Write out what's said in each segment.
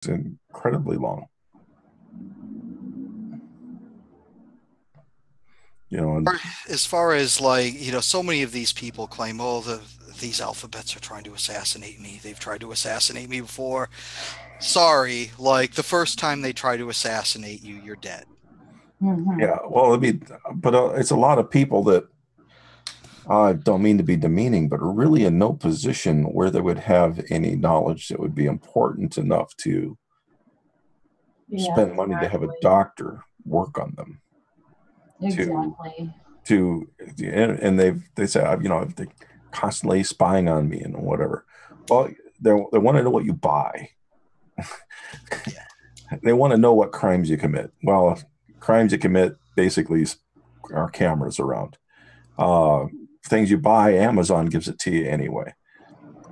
incredibly long. You know, and As far as like, so many of these people claim, oh, these alphabets are trying to assassinate me. They've tried to assassinate me before. Sorry, like the first time they try to assassinate you, you're dead. yeah, well, but it's a lot of people that I don't mean to be demeaning, but are really in no position where they would have any knowledge that would be important enough to spend money to have a doctor work on them. Exactly. And they say, they're constantly spying on me and whatever. Well, they want to know what you buy. They want to know what crimes you commit. Well, crimes you commit basically are cameras around. Things you buy, Amazon gives it to you anyway.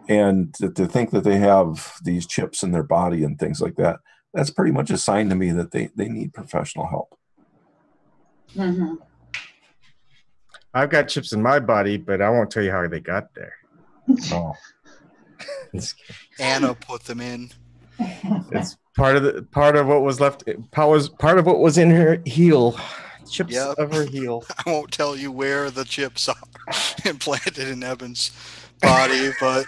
And to think that they have these chips in their body and things like that, that's pretty much a sign to me that they need professional help. Mm-hmm. I've got chips in my body, but I won't tell you how they got there. Oh. Anna put them in. It's part of what was left. Part of what was in her heel. Chips of her heel. I won't tell you where the chips are implanted in Ebon's body, but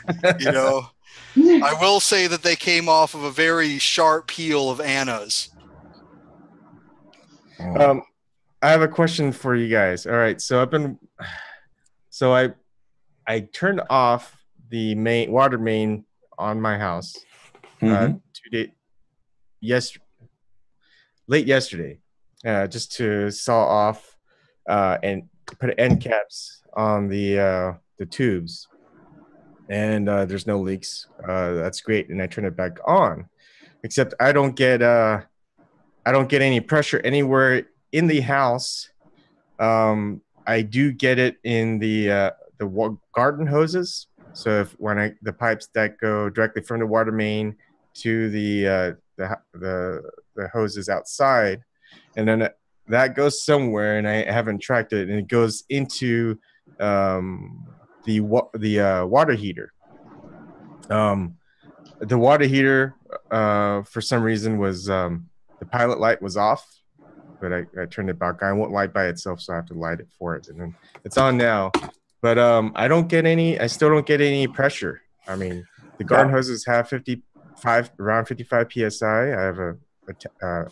I will say that they came off of a very sharp heel of Anna's. I have a question for you guys. All right, so I turned off the water main on my house late yesterday, just to saw off and put end caps on the tubes, and there's no leaks. That's great, and I turn it back on, except I don't get any pressure anywhere in the house. I do get it in the garden hoses. So when the pipes that go directly from the water main to the hoses outside, and then that goes somewhere, and I haven't tracked it, and it goes into the water heater. The water heater, for some reason, was the pilot light was off, but I turned it back on. It won't light by itself, so I have to light it for it, and then it's on now. But I still don't get any pressure. I mean, the garden hoses have around 55 psi. I have a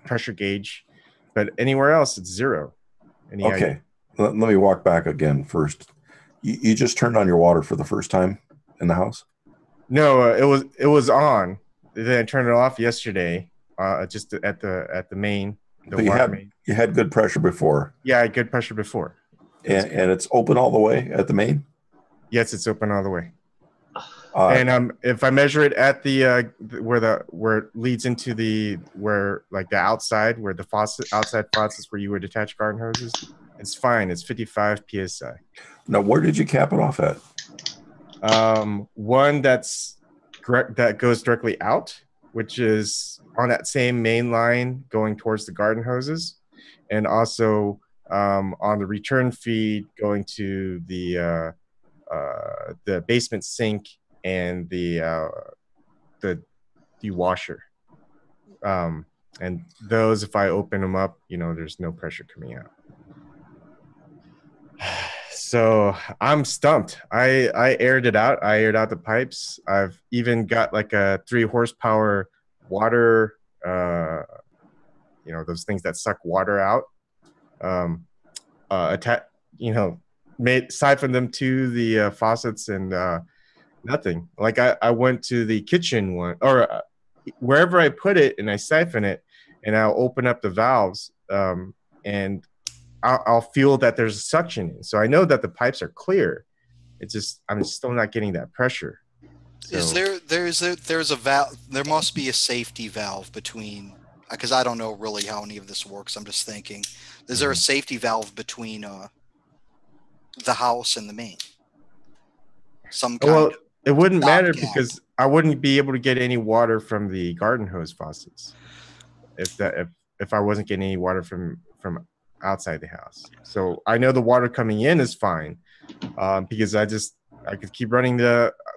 pressure gauge, but anywhere else it's zero. Okay, let me walk back again first. You just turned on your water for the first time in the house? No, it was on. Then I turned it off yesterday, just at the main. But you had good pressure before. Yeah, I had good pressure before. And it's open all the way at the main? Yes, it's open all the way. And if I measure it at the where it leads into the outside where the outside faucets where you would attach garden hoses, it's fine. It's 55 psi. Now, where did you cap it off at? One that goes directly out, which is on that same main line going towards the garden hoses, and also on the return feed going to the basement sink and the washer. And those, if I open them up, there's no pressure coming out. So I'm stumped. I aired it out. I aired out the pipes. I've even got like a 3 horsepower water, those things that suck water out. Siphon them to the faucets, and nothing. Like I went to the kitchen one, or wherever I put it, and I siphon it, and I'll open up the valves, and I'll feel that there's a suction in. So I know that the pipes are clear. It's just I'm still not getting that pressure. So, there's a valve? There must be a safety valve between, because I don't know really how any of this works. I'm just thinking, is there a safety valve between the house and the main? It wouldn't matter because I wouldn't be able to get any water from the garden hose faucets if I wasn't getting any water from outside the house. So I know the water coming in is fine, because I just I could keep running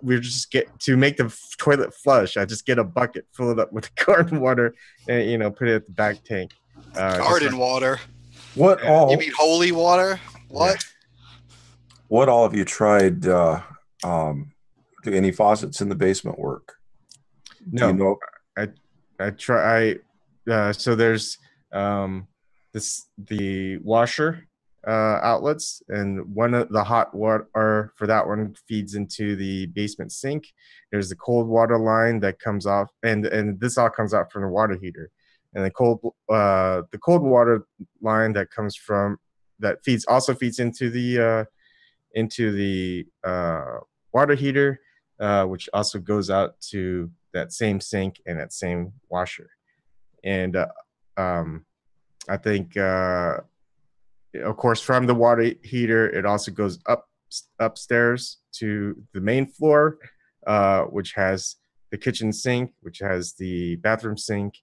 we just get to make the toilet flush. I just get a bucket, fill it up with garden water, and put it at the back tank. Garden water. What all? You mean holy water? What? What all have you tried? Do any faucets in the basement work? No, Do you know? I try. So there's the washer outlets, and one of the hot water for that one feeds into the basement sink. There's the cold water line that comes off, and this all comes out from the water heater, and the cold water line that comes from also feeds into the water heater, which also goes out to that same sink and that same washer. And I think, of course, from the water heater, it also goes upstairs to the main floor, which has the kitchen sink, which has the bathroom sink,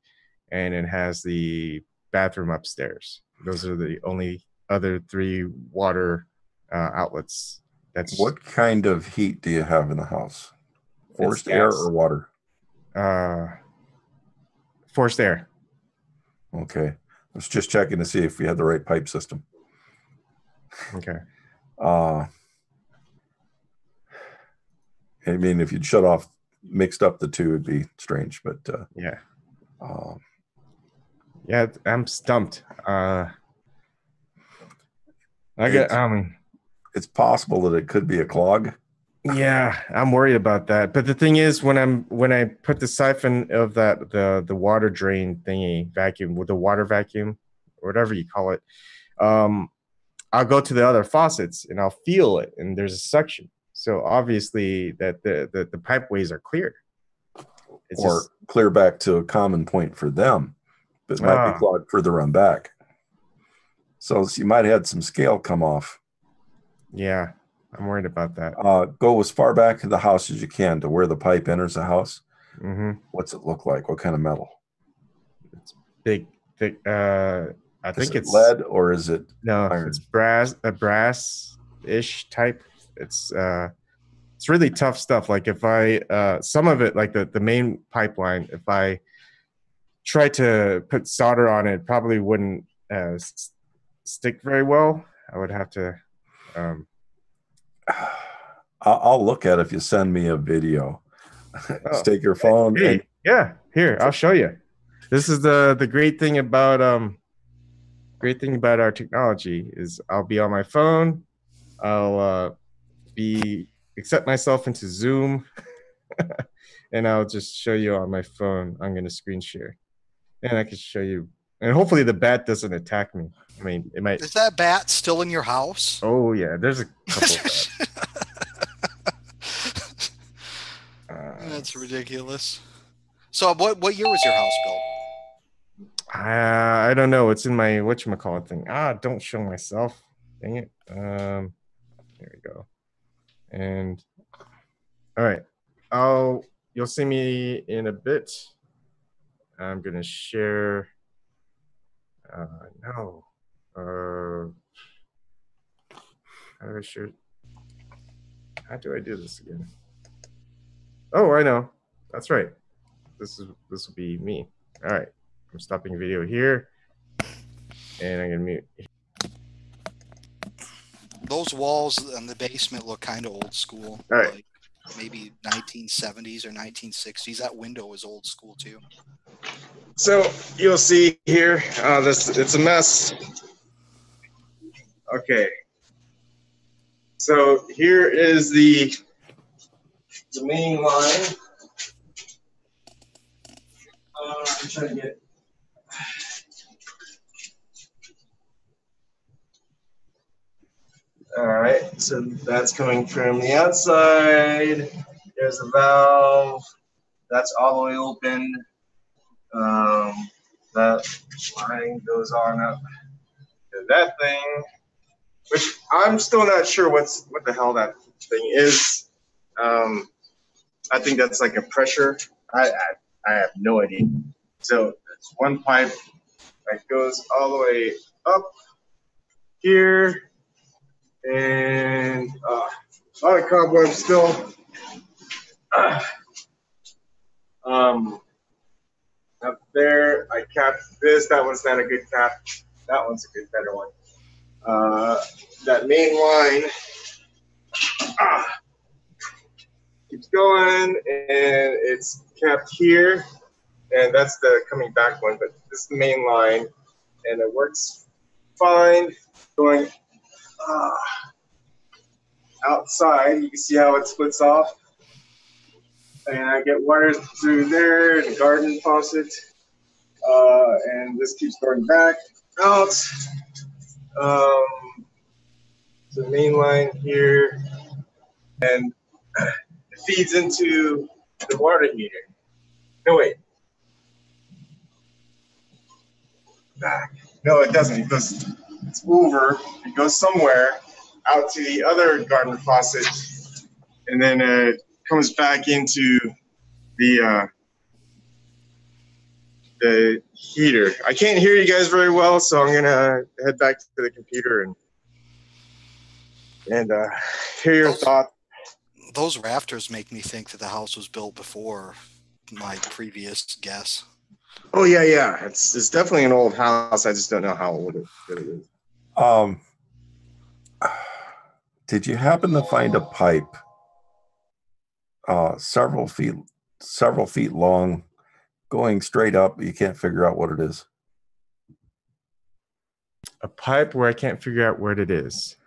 and it has the bathroom upstairs. Those are the only other 3 water outlets. What kind of heat do you have in the house? Forced air or water? Forced air. Okay. I was just checking to see if we had the right pipe system. Okay. I mean, if you'd mixed up the two, it'd be strange, but yeah. Yeah, I'm stumped. It's possible that it could be a clog. Yeah, I'm worried about that. But the thing is, when I put the siphon of the water drain thingy vacuum with the water vacuum, or whatever you call it, I'll go to the other faucets and I'll feel it, and there's a suction. So obviously that the pipe ways are clear. Or clear back to a common point for them, but it might be clogged further on back. So you might have had some scale come off. Yeah, I'm worried about that. Go as far back in the house as you can to where the pipe enters the house. Mm-hmm. What's it look like? What kind of metal? It's big, thick. I think it's lead, or is it iron? It's a brass-ish type. It's really tough stuff. Like if I some of it, like the main pipeline, if I tried to put solder on it, probably wouldn't stick very well. I would have to. I'll look at it if you send me a video. Just take your phone. Hey, yeah, here, I'll show you. This is the great thing about our technology is I'll be on my phone. I'll accept myself into Zoom, and I'll just show you on my phone. I'm going to screen share, and I can show you. And hopefully the bat doesn't attack me. I mean, it might. Is that bat still in your house? Oh yeah, there's a couple of bats. That's ridiculous. So what year was your house built? I don't know. It's in my whatchamacallit thing. Don't show myself. Dang it. There we go. And all right. You'll see me in a bit. I'm gonna share. No. How do I do this again? Oh, I know. That's right. This will be me. All right. I'm stopping video here, and I'm gonna mute. Those walls in the basement look kind of old school. All right. Like maybe 1970s or 1960s. That window is old school too. So you'll see here, it's a mess. Okay. So here is the main line. I'm trying to get. All right, so that's coming from the outside. There's a valve. That's all the way open. That line goes on up to that thing, which I'm still not sure what the hell that thing is. I think that's like a pressure. I have no idea. So it's one pipe that goes all the way up here, and A lot of cobwebs still. Up there, I capped this. That one's not a good cap. That one's a good, better one. That main line keeps going, and it's capped here, and that's the coming back one. But this is the main line, and it works fine. Going outside, you can see how it splits off. And I get water through there, the garden faucet, and this keeps going back out. The main line here, and it feeds into the water heater. No, wait. Back. No, it doesn't. It's over. It goes somewhere out to the other garden faucet, and then it comes back into the heater. I can't hear you guys very well, so I'm gonna head back to the computer and hear your thoughts. Those rafters make me think that the house was built before my previous guess. Oh yeah. It's definitely an old house. I just don't know how old it is. Did you happen to find a pipe several feet long, going straight up? You can't figure out what it is. A pipe where I can't figure out what it is.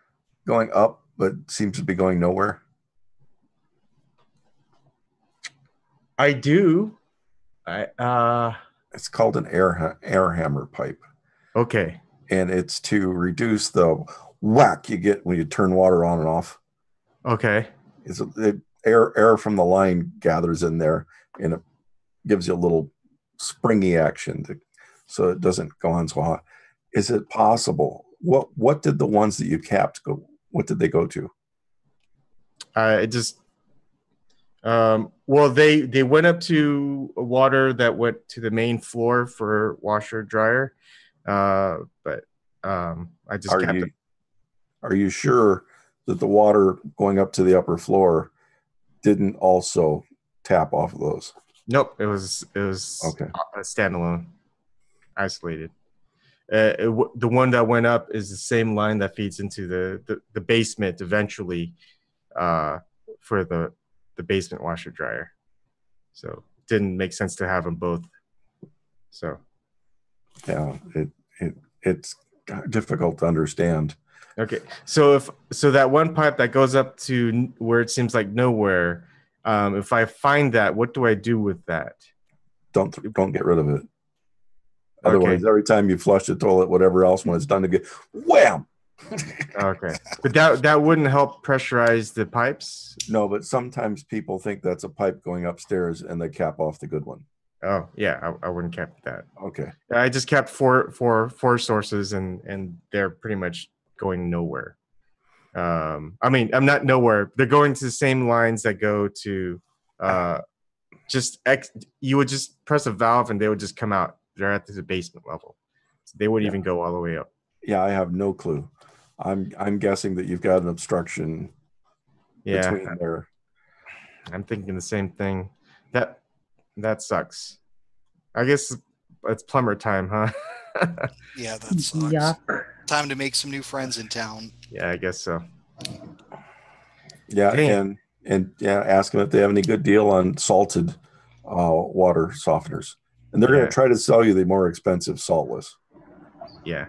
Going up, but seems to be going nowhere. I do. It's called an air hammer pipe. Okay. And it's to reduce the whack you get when you turn water on and off. Okay. Air from the line gathers in there, and it gives you a little springy action so it doesn't go on so hot. Is it possible? What did the ones that you capped go? What did they go to? Well, they went up to water that went to the main floor for washer dryer, but I just capped it. Are you sure that the water going up to the upper floor didn't also tap off of those? Nope, it was okay. A standalone, isolated. The one that went up is the same line that feeds into the basement eventually, for the basement washer dryer. So it didn't make sense to have them both. So yeah, it's difficult to understand. Okay, so that one pipe that goes up to where it seems like nowhere, if I find that, what do I do with that? Don't get rid of it. Otherwise, every time you flush the toilet, whatever else, when it's done to get wham. Okay, but that wouldn't help pressurize the pipes. No, but sometimes people think that's a pipe going upstairs, and they cap off the good one. Oh yeah, I wouldn't cap that. Okay, I just capped four sources, and they're pretty much going nowhere. I mean, I'm not nowhere. They're going to the same lines that go to you would just press a valve and they would just come out. They're at the basement level. So they wouldn't even go all the way up. Yeah, I have no clue. I'm guessing that you've got an obstruction between there. I'm thinking the same thing. That sucks. I guess it's plumber time, huh? Yeah, that sucks. Yeah. Time to make some new friends in town. Yeah, I guess so. Yeah, and ask them if they have any good deal on salted water softeners, and they're going to try to sell you the more expensive saltless. Yeah,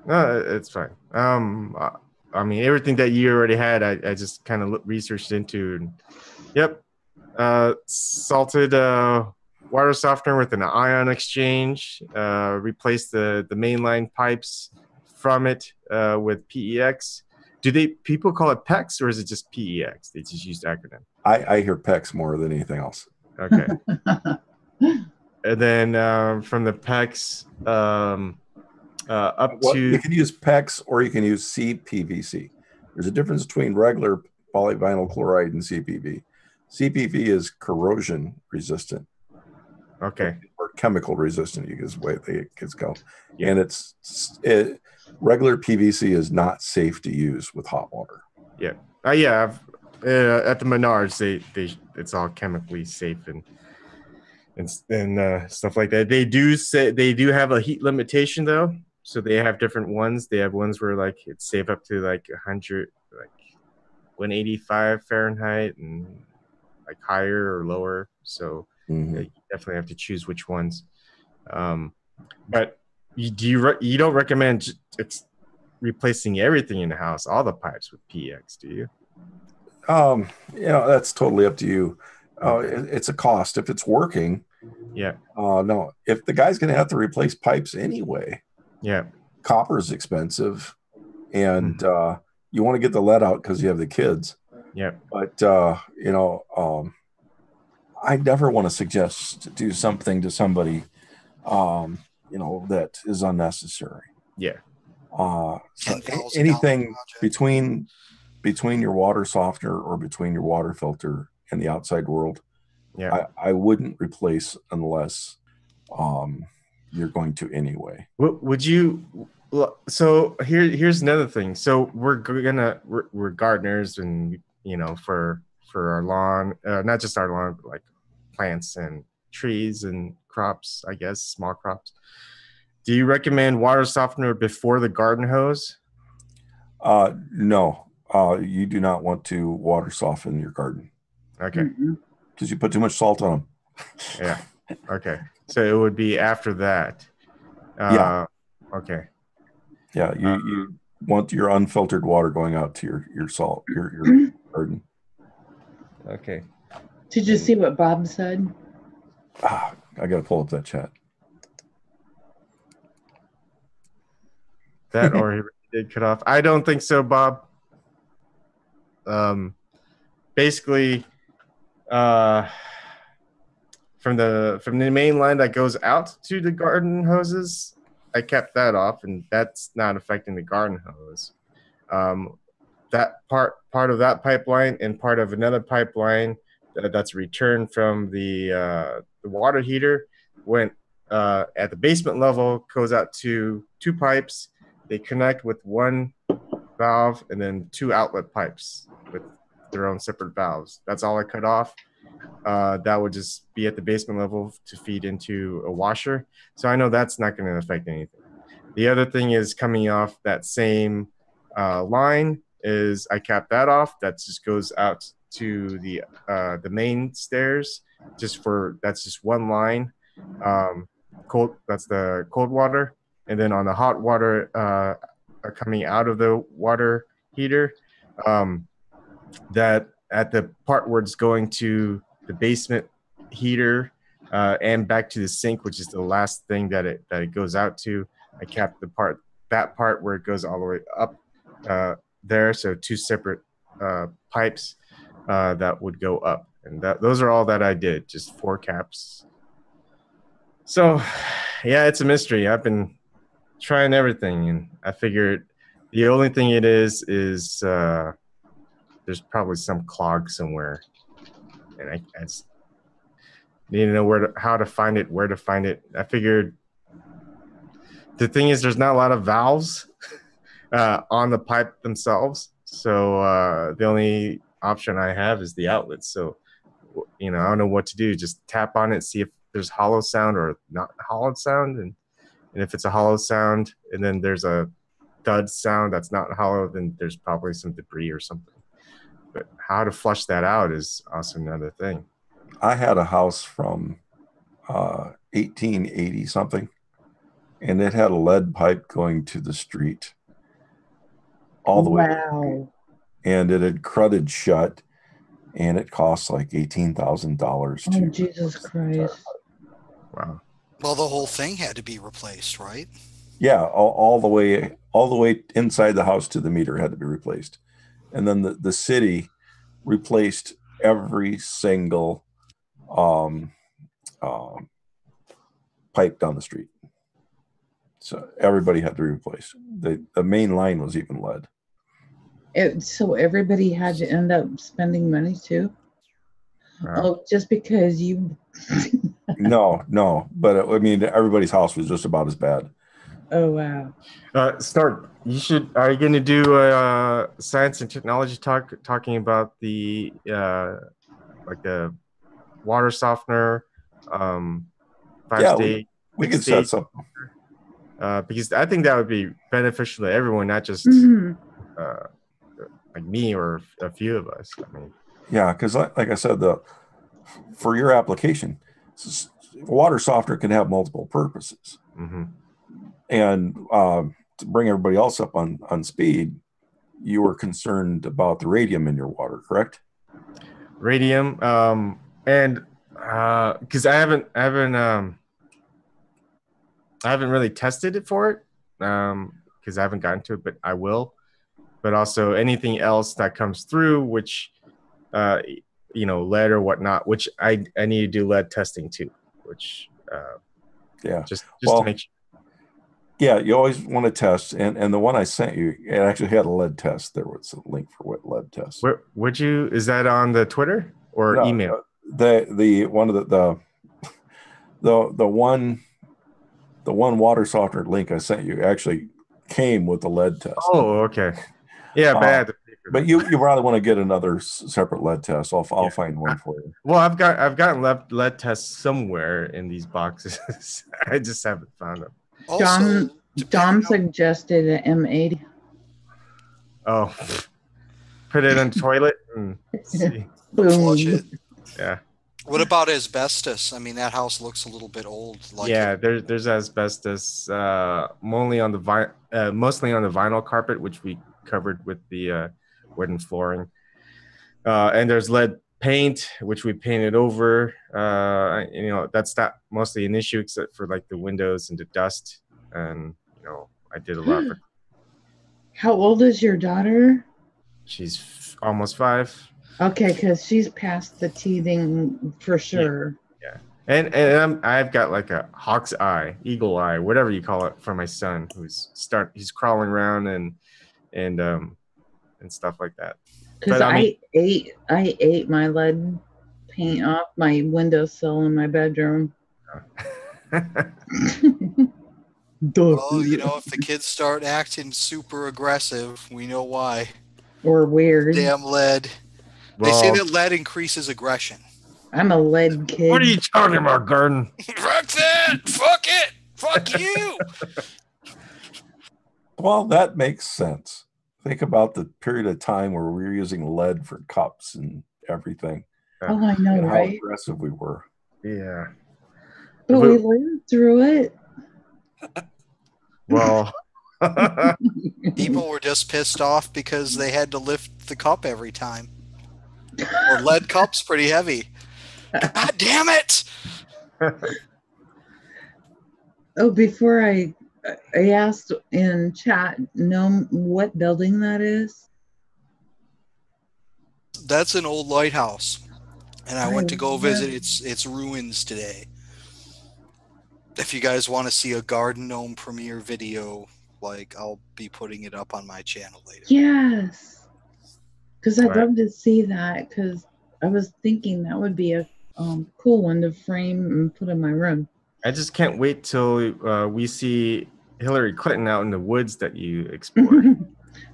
no, it's fine. I mean, everything that you already had, I just kind of researched into. And, yep, salted water softener with an ion exchange. Replace the mainline pipes from it with PEX. Do people call it PEX, or is it just PEX? They just use the acronym. I hear PEX more than anything else. Okay. And then from the PEX you can use PEX or you can use CPVC. There's a difference between regular polyvinyl chloride and CPV. CPV is corrosion resistant. Okay. Or chemical resistant, you guys way the kids go. Yeah. And regular PVC is not safe to use with hot water. Yeah. Yeah. At the Menards, it's all chemically safe and stuff like that. They do have a heat limitation though, so they have different ones. They have ones where like it's safe up to like 100, like 185 Fahrenheit, and like higher or lower. So you definitely have to choose which ones. But you don't recommend it's replacing everything in the house, all the pipes with PX, do you? That's totally up to you. It's a cost. If it's working, yeah. No. If the guy's going to have to replace pipes anyway, yeah, copper is expensive, and you want to get the lead out because you have the kids. Yeah. But I never want to suggest to do something to somebody, that is unnecessary. Yeah. So anything between your water softener or between your water filter and the outside world, I wouldn't replace unless you're going to anyway. Would you? So here's another thing. So we're gardeners, and for our lawn, not just our lawn, but like plants and trees and crops, I guess, small crops. Do you recommend water softener before the garden hose? No. You do not want to water soften your garden. Okay. Because you put too much salt on them. Yeah. Okay. So it would be after that. Yeah. Okay. Yeah. You want your unfiltered water going out to your salt, your garden. Okay. Did you see what Bob said? I got to pull up that chat. That or he did cut off. I don't think so, Bob. Basically, from the main line that goes out to the garden hoses, I kept that off, and that's not affecting the garden hose. That part of that pipeline and part of another pipeline that's returned from the water heater went at the basement level, goes out to two pipes. They connect with one valve and then two outlet pipes with their own separate valves. That's all I cut off. That would just be at the basement level to feed into a washer. So I know that's not going to affect anything. The other thing is coming off that same line is I capped that off. That just goes out to the main stairs. That's just one line. That's the cold water, and then on the hot water coming out of the water heater, that at the part where it's going to the basement heater and back to the sink, which is the last thing that it goes out to, I capped that part where it goes all the way up there. So two separate pipes that would go up, and those are all that I did, just 4 caps. So yeah, it's a mystery. I've been trying everything, and I figured the only thing it is there's probably some clog somewhere, and I just need to know how to find it, where to find it. I figured the thing is there's not a lot of valves on the pipe themselves, so the only option I have is the outlet. So I don't know what to do. Just tap on it, see if there's hollow sound or not hollow sound, and if it's a hollow sound and then there's a thud sound that's not hollow, then there's probably some debris or something. But how to flush that out is also another thing. I had a house from 1880 something, and it had a lead pipe going to the street all the way. Wow. And it had crudded shut, and it cost like $18,000 to. Oh, Jesus Christ. Wow. Well, the whole thing had to be replaced, right? Yeah, all the way inside the house to the meter had to be replaced. And then the city replaced every single pipe down the street. So everybody had to be replaced. The main line was even lead. So everybody had to end up spending money too? Wow. Oh, just because you... No, but I mean, everybody's house was just about as bad. Oh wow. Snort, you should. Are you going to do a science and technology talking about the like the water softener, Yeah, five-stage, we could set six-stage? something. Because I think that would be beneficial to everyone, not just Mhm. like me or a few of us. I mean, Yeah, because like I said, for your application, water softener can have multiple purposes. mhm. And to bring everybody else up on speed, you were concerned about the radium in your water, correct? Radium, and because I haven't really tested it for it, because I haven't gotten to it, but I will. But also anything else that comes through, which lead or whatnot, which I need to do lead testing too, which Yeah, just well, to make sure. Yeah, you always want to test, and the one I sent you, it actually had a lead test. There was a link for what lead test. Where would you? Is that on the Twitter or No, email? The one of the one water softener link I sent you actually came with the lead test. Oh, okay. Yeah, but I had to pay for but that. you probably want to get another separate lead test. I'll find one for you. Well, I've gotten lead tests somewhere in these boxes. I just haven't found them. Also, Dom suggested an M80. Oh, put it in the toilet and see. flush it. Yeah. What about asbestos? I mean, that house looks a little bit old. Yeah, there's asbestos, mostly on the vinyl carpet, which we covered with the wooden flooring, and there's lead paint, which we painted over. That's not mostly an issue, except for like the windows and the dust, and I did a lot for. How old is your daughter? She's almost 5. Okay, because she's past the teething for sure. Yeah. And I've got like a hawk's eye, eagle eye, whatever you call it, for my son, he's crawling around and stuff like that. Because I ate my lead paint off my windowsill in my bedroom. Well, if the kids start acting super aggressive, we know why. Or weird. Damn lead. They say that lead increases aggression. I'm a lead kid. What are you talking about, Garden? Fuck that! Fuck it! Fuck you! Well, that makes sense. Think about the period of time where we were using lead for cups and everything. Oh, I know, and right? how aggressive we were. Yeah. But we lived through it. Well, people were just pissed off because they had to lift the cup every time. Well, lead cup's pretty heavy. God damn it! Oh, before I asked in chat, know what building that is? That's an old lighthouse, and I went to go visit its ruins today. If you guys want to see a Garden Gnome premiere video, I'll be putting it up on my channel later. Yes, because I'd love to see that, because I was thinking that would be a cool one to frame and put in my room. I just can't wait till we see Hillary Clinton out in the woods that you explored.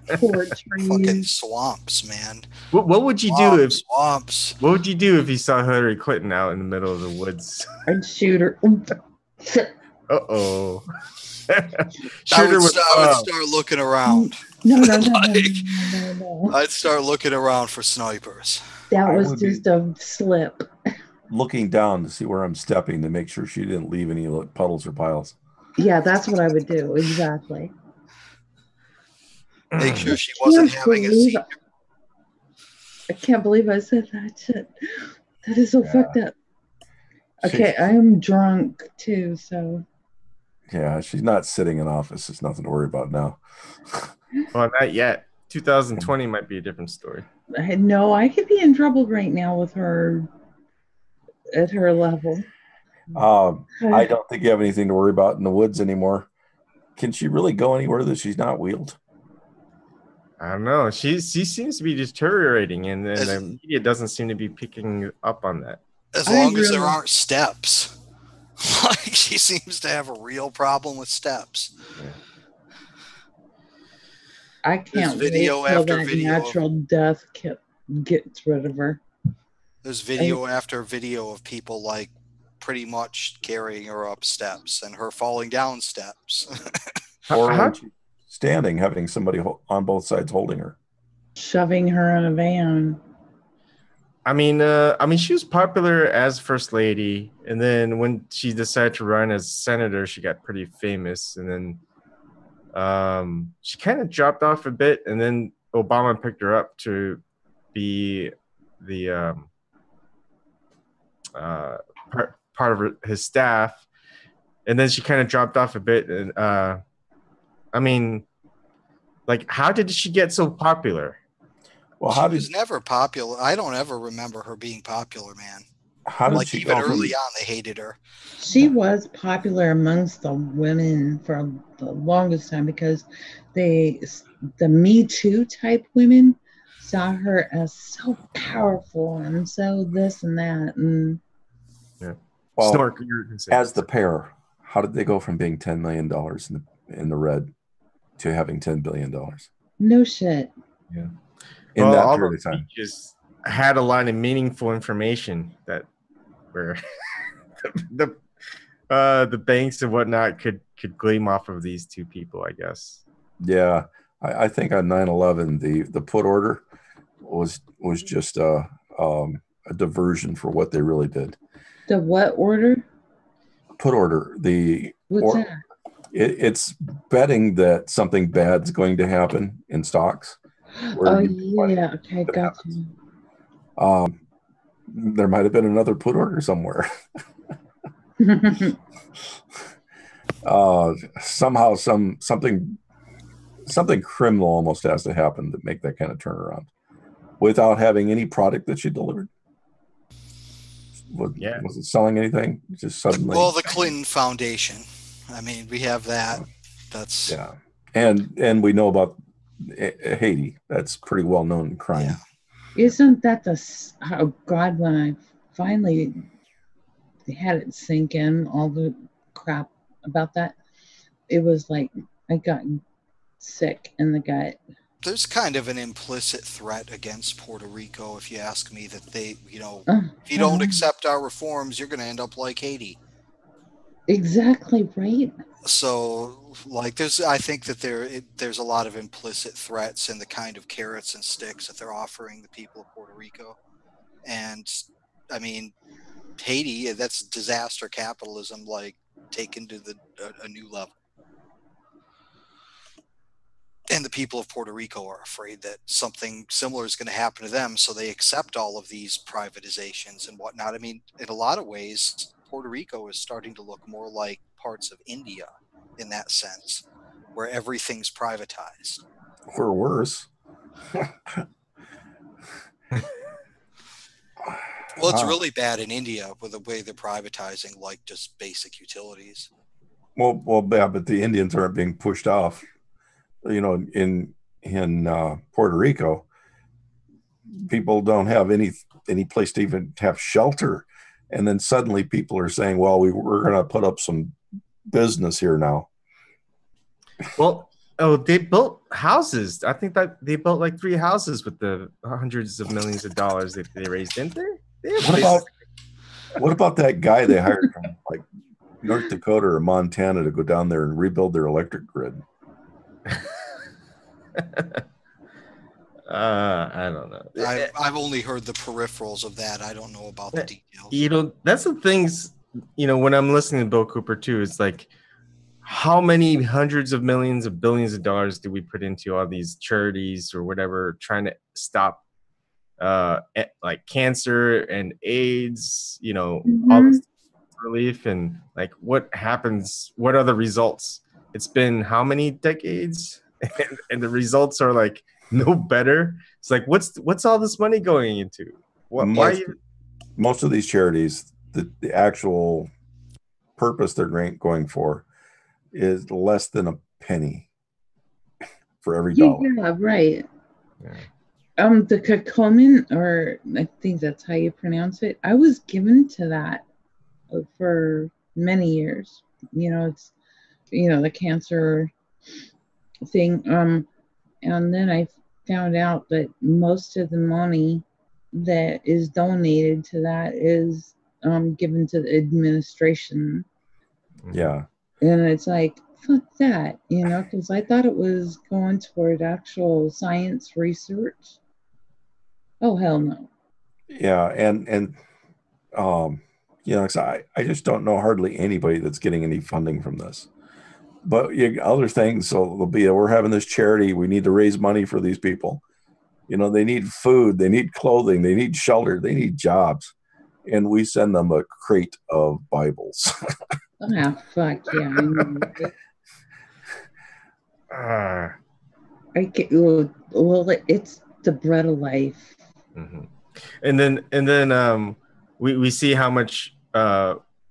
Fucking swamps, man. What would you do if swamps? What would you do if you saw Hillary Clinton out in the middle of the woods? I'd shoot her. Uh-oh. I would start looking around. No. I'd start looking around for snipers. That was just a slip. Looking down to see where I'm stepping to make sure she didn't leave any puddles or piles. Yeah, that's what I would do. Exactly. Make sure she wasn't having a seizure. I can't believe I said that shit. That is so fucked up. Okay, I am drunk too, so. Yeah, she's not sitting in office. There's nothing to worry about now. Well, not yet. 2020 might be a different story. No, I could be in trouble right now with her at her level. I don't think you have anything to worry about in the woods anymore. Can she really go anywhere that she's not wheeled? I don't know. She seems to be deteriorating, and the media doesn't seem to be picking up on that. As long as there aren't steps. She seems to have a real problem with steps. Yeah. I can't wait video till after that video. natural death gets rid of her. There's video after video of people like pretty much carrying her up steps and her falling down steps. Or when she's standing, having somebody on both sides holding her, shoving her in a van. I mean, she was popular as first lady, and then when she decided to run as senator, she got pretty famous, and then she kind of dropped off a bit, and then Obama picked her up to be the part of his staff, and then she kind of dropped off a bit. And I mean, like, how did she get so popular? well, She was never popular. I don't ever remember her being popular, man. how did Like she even go from, early on, they hated her. She was popular amongst the women for the longest time because the Me Too type women saw her as so powerful and so this and that. And Yeah. well, Snork, as the pair, how did they go from being $10 million in the red to having $10 billion? no shit. Yeah. In that period of time. Just had a lot of meaningful information that were the banks and whatnot could glean off of these two people, I guess. Yeah, I think on 9/11 the put order was just a diversion for what they really did. The what order? Put order. What's that? It's betting that something bad's going to happen in stocks. Oh yeah, okay, gotcha. There might have been another put order somewhere. Somehow something criminal almost has to happen to make that kind of turnaround without having any product that she delivered. Was it selling anything? Just suddenly. Well, the Clinton Foundation. I mean, we have that. That's and we know about Haiti. That's pretty well known crime. Yeah. Isn't that oh God, when I finally had it sink in, all the crap about that, it was like I got sick in the gut. There's kind of an implicit threat against Puerto Rico, if you ask me, that they, if you don't accept our reforms, you're going to end up like Haiti. Exactly right. So, like, I think that there's a lot of implicit threats in the kind of carrots and sticks that they're offering the people of Puerto Rico. And, I mean, Haiti, that's disaster capitalism, like, taken to a new level. And the people of Puerto Rico are afraid that something similar is going to happen to them, so they accept all of these privatizations and whatnot. I mean, in a lot of ways, Puerto Rico is starting to look more like parts of India in that sense, where everything's privatized. For worse. Well, it's really bad in India with the way they're privatizing, like, just basic utilities. Well, yeah, but the Indians aren't being pushed off. In Puerto Rico, people don't have any place to even have shelter, and then suddenly people are saying, "Well, we're going to put up some business here now." Well, they built houses. I think that they built like 3 houses with the hundreds of millions of dollars that they raised, didn't they? What about that guy they hired from like North Dakota or Montana to go down there and rebuild their electric grid? I don't know. I've only heard the peripherals of that. I don't know about the details. That's the things, when I'm listening to Bill Cooper too, it's like, how many hundreds of millions of billions of dollars do we put into all these charities or whatever, trying to stop like cancer and AIDS, all this relief, and like what happens, what are the results? It's been how many decades? And the results are like no better. It's like, what's all this money going into? Most of these charities, the actual purpose they're going for is less than a penny for every dollar. Yeah, right. Yeah. The Kakoman, or I think that's how you pronounce it, I was given to that for many years. It's the cancer thing. And then I found out that most of the money that is donated to that is given to the administration. Yeah. And it's like, fuck that, you know, because I thought it was going toward actual science research. Oh, hell no. Yeah. And you know, 'cause I just don't know hardly anybody that's getting any funding from this. But other things, so there'll be, we're having this charity. We need to raise money for these people. You know, they need food, they need clothing, they need shelter, they need jobs. And we send them a crate of Bibles. Ah, fuck yeah. I know, right? I get, well, it's the bread of life. Mm-hmm. And then we see how much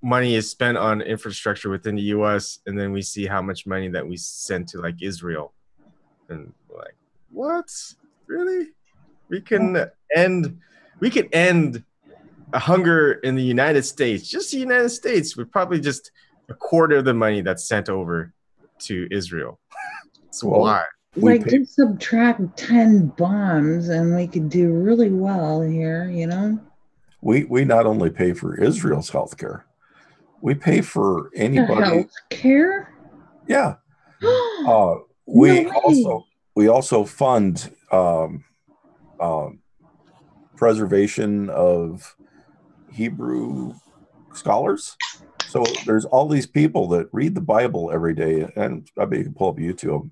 money is spent on infrastructure within the U.S. and then we see how much money that we send to like Israel, and like, what? Really? We can end a hunger in the United States, just the United States, with probably just a quarter of the money that's sent over to Israel. So why? Like, just subtract 10 bombs and we could do really well here, you know? We not only pay for Israel's health care, we pay for anybody. Health care? Yeah. We also fund preservation of Hebrew scholars. So there's all these people that read the Bible every day, and I bet you can pull up YouTube.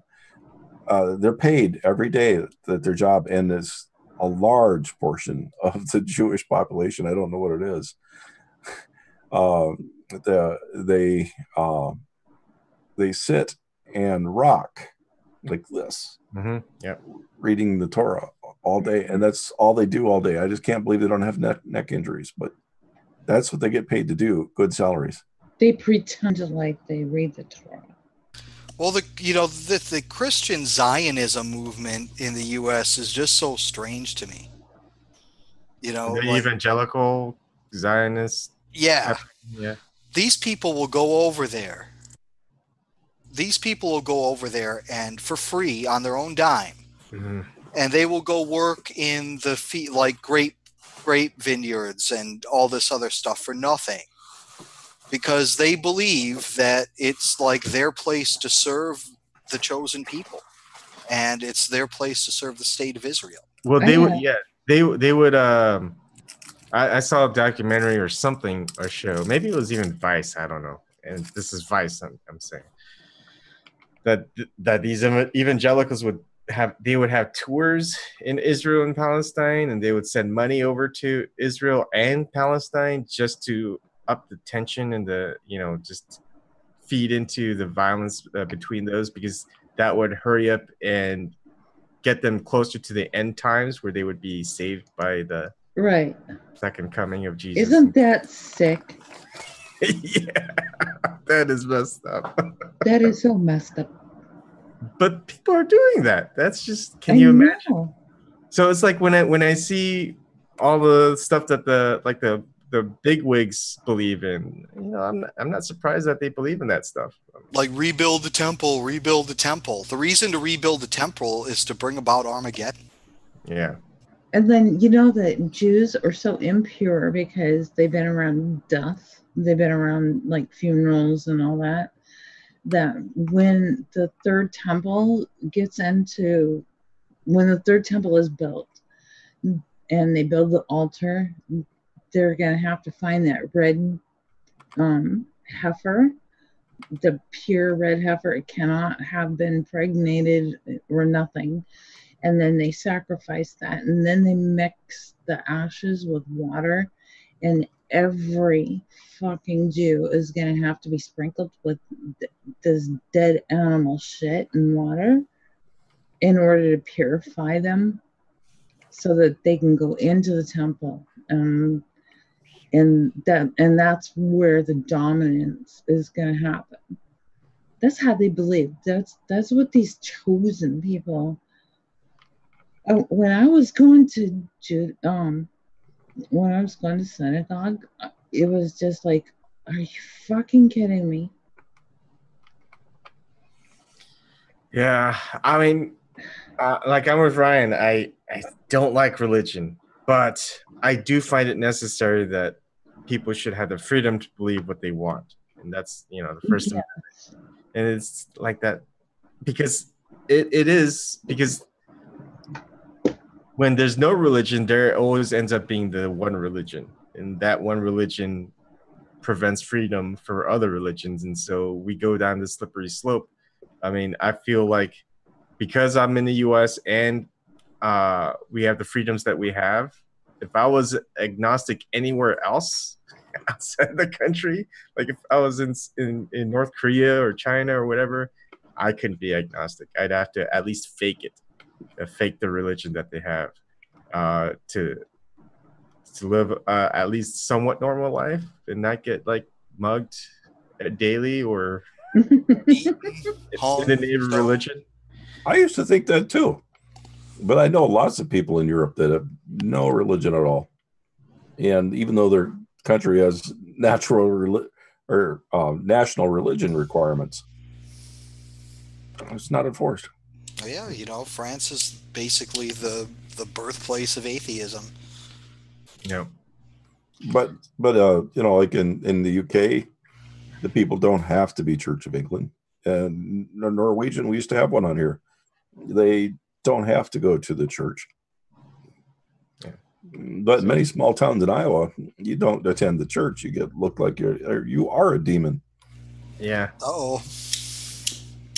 They're paid every day that their job, and is a large portion of the Jewish population. I don't know what it is. They sit and rock like this, reading the Torah all day, and that's all they do all day. I just can't believe they don't have neck injuries, but that's what they get paid to do. Good salaries. They pretend like they read the Torah. Well, the Christian Zionism movement in the U.S. is just so strange to me. You know, the evangelical Zionists. Yeah. Yeah. These people will go over there. These people will go over there and for free on their own dime, and they will go work in the like grape vineyards and all this other stuff for nothing, because they believe that it's like their place to serve the chosen people, and it's their place to serve the state of Israel. Well, they would. I saw a documentary or something, or show. Maybe it was even Vice. I don't know. And this is Vice. I'm saying that these evangelicals would have tours in Israel and Palestine, and they would send money over to Israel and Palestine just to up the tension and just feed into the violence between those, because that would hurry up and get them closer to the end times where they would be saved by the second coming of Jesus. Isn't that sick? Yeah, that is messed up. That is so messed up. But people are doing that. That's just, can you imagine? So it's like when I see all the stuff that the bigwigs believe in, I'm not surprised that they believe in that stuff. Like rebuild the temple. The reason to rebuild the temple is to bring about Armageddon. Yeah. And then that Jews are so impure because they've been around death. They've been around like funerals and all that. That when the third temple is built and they build the altar, they're going to have to find that red heifer, the pure red heifer. It cannot have been impregnated or nothing. And then they sacrifice that, and then they mix the ashes with water, and every fucking Jew is going to have to be sprinkled with this dead animal shit and water in order to purify them so that they can go into the temple. And that's where the dominance is going to happen. That's how they believe. That's what these chosen people. When I was going to synagogue, it was just like, are you fucking kidding me? Yeah, I mean, Like I'm with Ryan. I don't like religion, but I do find it necessary that people should have the freedom to believe what they want, and that's the first thing. Yes. And it's like that because it is because when there's no religion, there always ends up being the one religion, and that one religion prevents freedom for other religions, and so we go down this slippery slope. I mean, I feel like because I'm in the U.S. and we have the freedoms that we have. If I was agnostic anywhere else outside the country, like if I was in North Korea or China or whatever, I couldn't be agnostic. I'd have to at least fake it, fake the religion that they have to live at least somewhat normal life and not get like mugged daily or in the name of religion. I used to think that too, but I know lots of people in Europe that have no religion at all, and even though their country has national religion requirements, it's not enforced. Oh, yeah, France is basically the birthplace of atheism. Yeah. But like in the UK, the people don't have to be Church of England. And Norwegian, we used to have one on here. They don't have to go to the church. Yeah. But in many small towns in Iowa, you don't attend the church. You get looked like you are a demon. Yeah. Oh.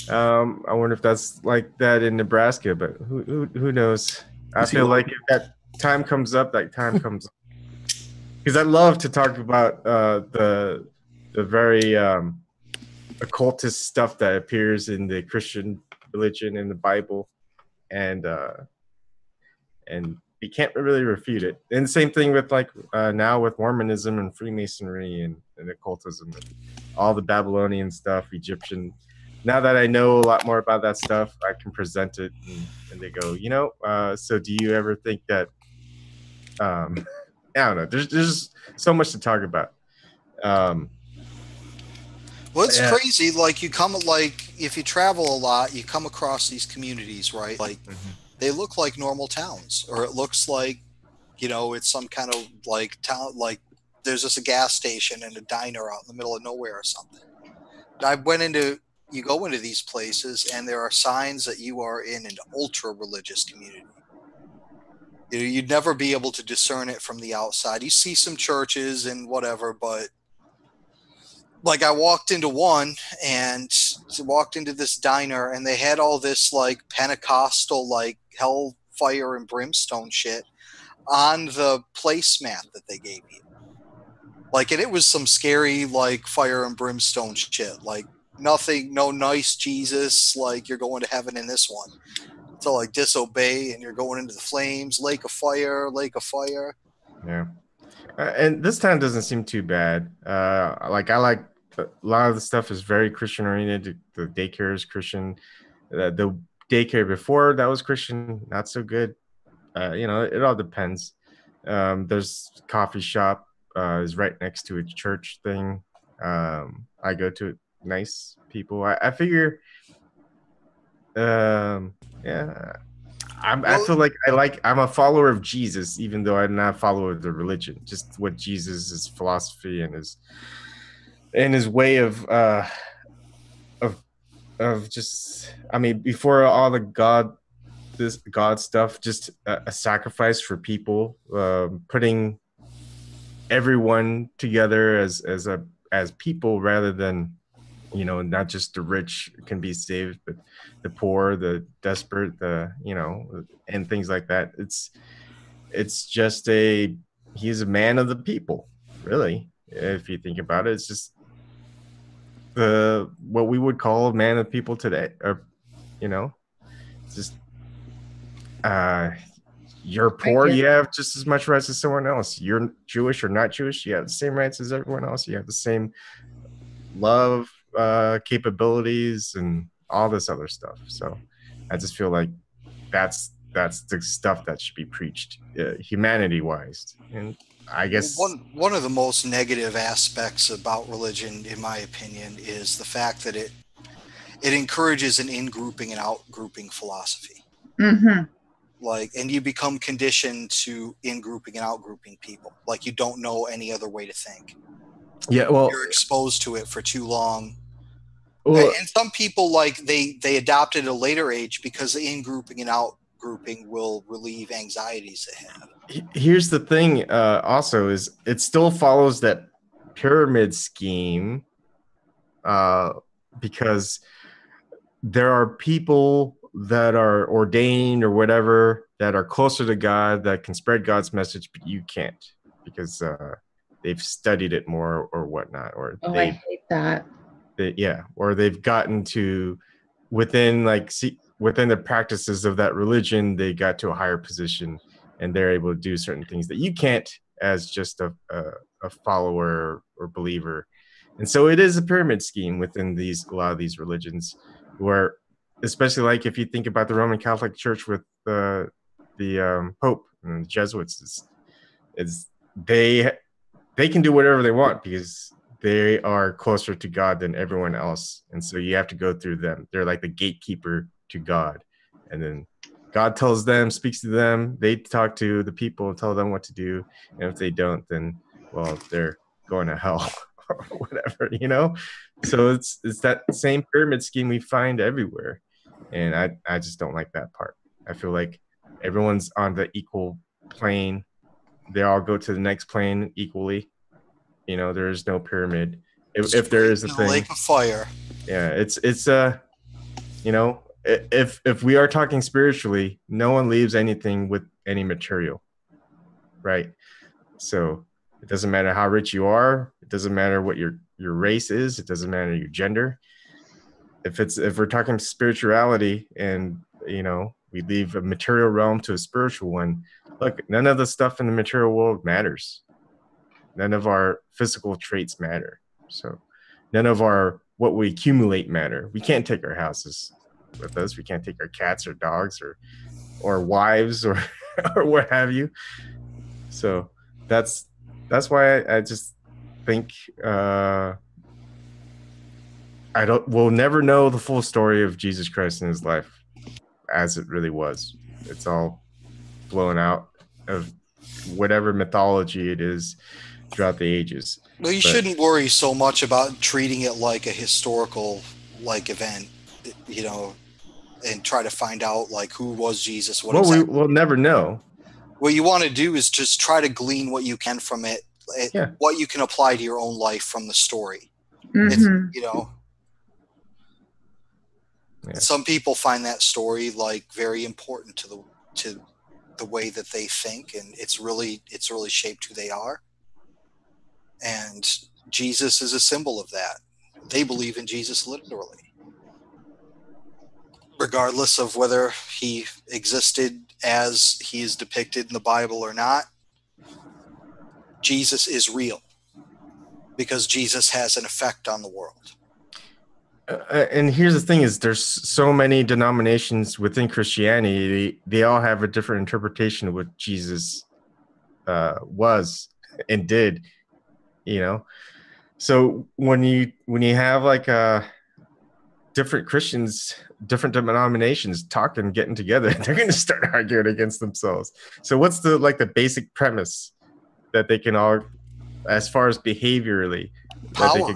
I wonder if that's like that in Nebraska, but who knows? I feel like if that time comes up, that time comes up. Because I love to talk about the very occultist stuff that appears in the Christian religion and the Bible, and you can't really refute it. And the same thing with like now with Mormonism and Freemasonry and occultism, and all the Babylonian stuff, Egyptian. Now that I know a lot more about that stuff, I can present it, and they go, so do you ever think that? I don't know. There's so much to talk about. Well, it's crazy. Like if you travel a lot, you come across these communities, right? Like they look like normal towns, or it looks like, it's some kind of like town. Like there's just a gas station and a diner out in the middle of nowhere or something. You go into these places and there are signs that you are in an ultra religious community. You'd never be able to discern it from the outside. You see some churches and whatever, but like I walked into this diner and they had all this like Pentecostal, like hellfire and brimstone shit on the placemat that they gave you. Like, and it was some scary like fire and brimstone shit. Like nothing, no nice Jesus, like you're going to heaven in this one. To like disobey and you're going into the flames, lake of fire. Yeah. And this town doesn't seem too bad. I like a lot of the stuff is very Christian oriented. The daycare is Christian. The daycare before that was Christian, not so good. It all depends. There's coffee shop is right next to a church thing. I go to it. Nice people. I figure. Yeah. I feel like I'm a follower of Jesus, even though I'm not a follower of the religion. Just what Jesus, his philosophy, and his way of just. I mean, before all the God stuff, just a sacrifice for people, putting everyone together as people rather than. Not just the rich can be saved, but the poor, the desperate, and things like that. It's just he's a man of the people, really. If you think about it, it's just what we would call a man of the people today, or just you're poor, you have just as much rights as someone else. You're Jewish or not Jewish, you have the same rights as everyone else. You have the same love, capabilities, and all this other stuff. So I just feel like that's the stuff that should be preached, humanity wise. And I guess one of the most negative aspects about religion, in my opinion, is the fact that it encourages an in-grouping and out-grouping philosophy. Mm-hmm. Like, and you become conditioned to in-grouping and out-grouping people. Like, you don't know any other way to think. Yeah, well, You're exposed to it for too long. well, And some people, like, they adopted at a later age because the in-grouping and out-grouping will relieve anxieties they have. here's the thing. Also, is it still follows that pyramid scheme, because there are people that are ordained or whatever that are closer to God that can spread God's message, but you can't because they've studied it more or whatnot, or Oh, I hate that. or they've gotten to within within the practices of that religion, they got to a higher position and they're able to do certain things that you can't as just a follower or believer. And so it is a pyramid scheme within a lot of these religions, where especially like if you think about the Roman Catholic Church with the Pope and the Jesuits, is they can do whatever they want because they are closer to God than everyone else. And so you have to go through them. They're like the gatekeeper to God. And then God tells them, speaks to them. They talk to the people and tell them what to do. And if they don't, then, well, they're going to hell or whatever, you know? So it's that same pyramid scheme we find everywhere. And I just don't like that part. I feel like everyone's on the equal plane. They all go to the next plane equally. You know, there is no pyramid. If there is a thing, lake of fire. Yeah, it's you know, if we are talking spiritually, no one leaves anything with any material, right? So it doesn't matter how rich you are. It doesn't matter what your race is. It doesn't matter your gender. If we're talking spirituality, and you know, we leave a material realm to a spiritual one. Look, none of the stuff in the material world matters. None of our physical traits matter. So none of what we accumulate matter. We can't take our houses with us. We can't take our cats or dogs or wives or or what have you. So that's why I just think we'll never know the full story of Jesus Christ in his life as it really was. It's all blown out of whatever mythology it is throughout the ages. Well, you shouldn't worry so much about treating it like a historical event, you know, and try to find out like who was Jesus. We'll never know. What you want to do is just try to glean what you can from it, what you can apply to your own life from the story. Mm-hmm. You know, some people find that story like very important to the way that they think, and it's really shaped who they are. And Jesus is a symbol of that. They believe in Jesus literally, regardless of whether he existed as he is depicted in the Bible or not. Jesus is real because Jesus has an effect on the world. And here's the thing: is there's so many denominations within Christianity. They all have a different interpretation of what Jesus was and did. You know, so when you have like different Christians, different denominations talking, getting together, they're going to start arguing against themselves. So what's the basic premise that they can all, as far as behaviorally, power?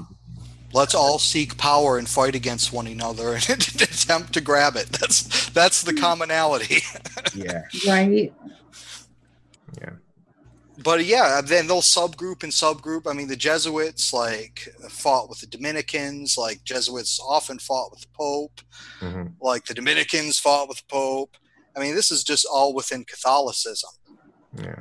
Let's all seek power and fight against one another and attempt to grab it. That's the commonality. Yeah. Right. Yeah. But yeah, then they'll subgroup and subgroup. I mean, the Jesuits fought with the Dominicans. Like Jesuits often fought with the Pope. Mm-hmm. Like the Dominicans fought with the Pope. I mean, this is just all within Catholicism. Yeah.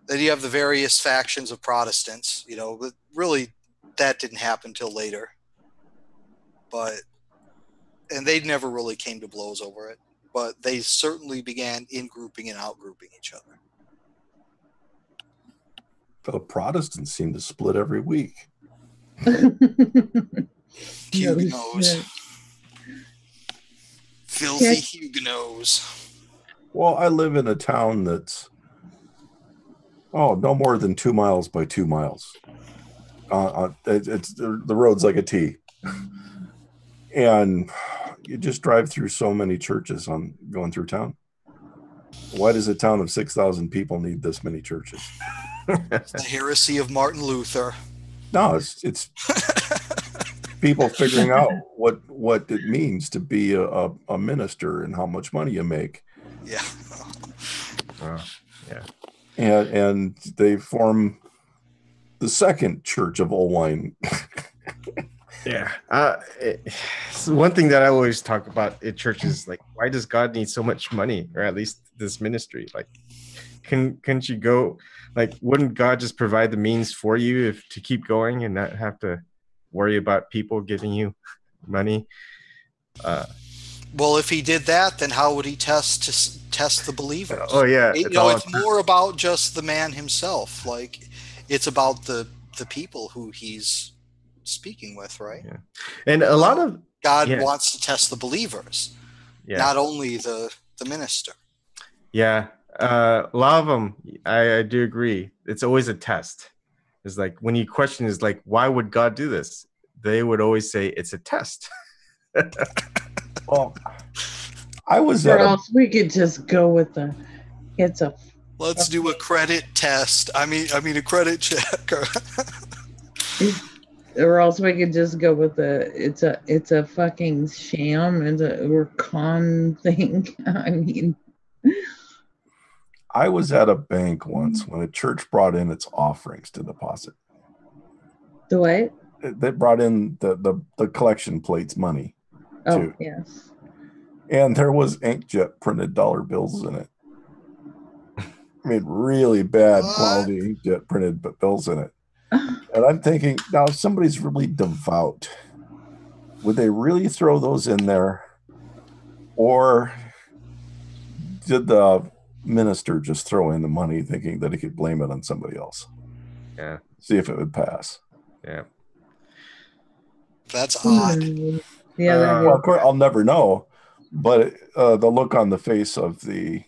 Then you have the various factions of Protestants. You know, but really, that didn't happen till later. And they never really came to blows over it. But they certainly began in-grouping and out-grouping each other. The Protestants seem to split every week. Huguenots. Filthy Huguenots. Well, I live in a town that's no more than 2 miles by 2 miles. It's the road's like a T. And you just drive through so many churches on going through town. Why does a town of 6,000 people need this many churches? The heresy of Martin Luther. No, it's people figuring out what it means to be a minister and how much money you make. Yeah. Yeah. And they form the second church of old wine. Yeah. So one thing that I always talk about at church is like, why does God need so much money, or at least this ministry? Like, couldn't you go? Like, wouldn't God just provide the means for you to keep going and not have to worry about people giving you money? Well, if he did that, then how would he test the believers? Oh yeah, it's more about just the man himself. Like, it's about the people who he's speaking with, right? Yeah. And a lot of God wants to test the believers, not only the minister. Yeah, a lot of them, I do agree. It's always a test. It's like when you question is like, why would God do this? They would always say it's a test. Well, I was or else we could just go with let's do a credit test. I mean a credit check. Or else we could just go with it's a fucking sham or con thing. I mean, I was at a bank once when a church brought in its offerings to deposit. The what? They brought in the collection plates money. Oh, yes. And there was inkjet printed dollar bills in it. I mean, really bad quality inkjet printed bills in it. And I'm thinking, now, if somebody's really devout, would they really throw those in there? Or did the minister just throw in the money thinking that he could blame it on somebody else? Yeah. See if it would pass. Yeah. That's odd. Yeah. Well, of course, I'll never know. But the look on the face of the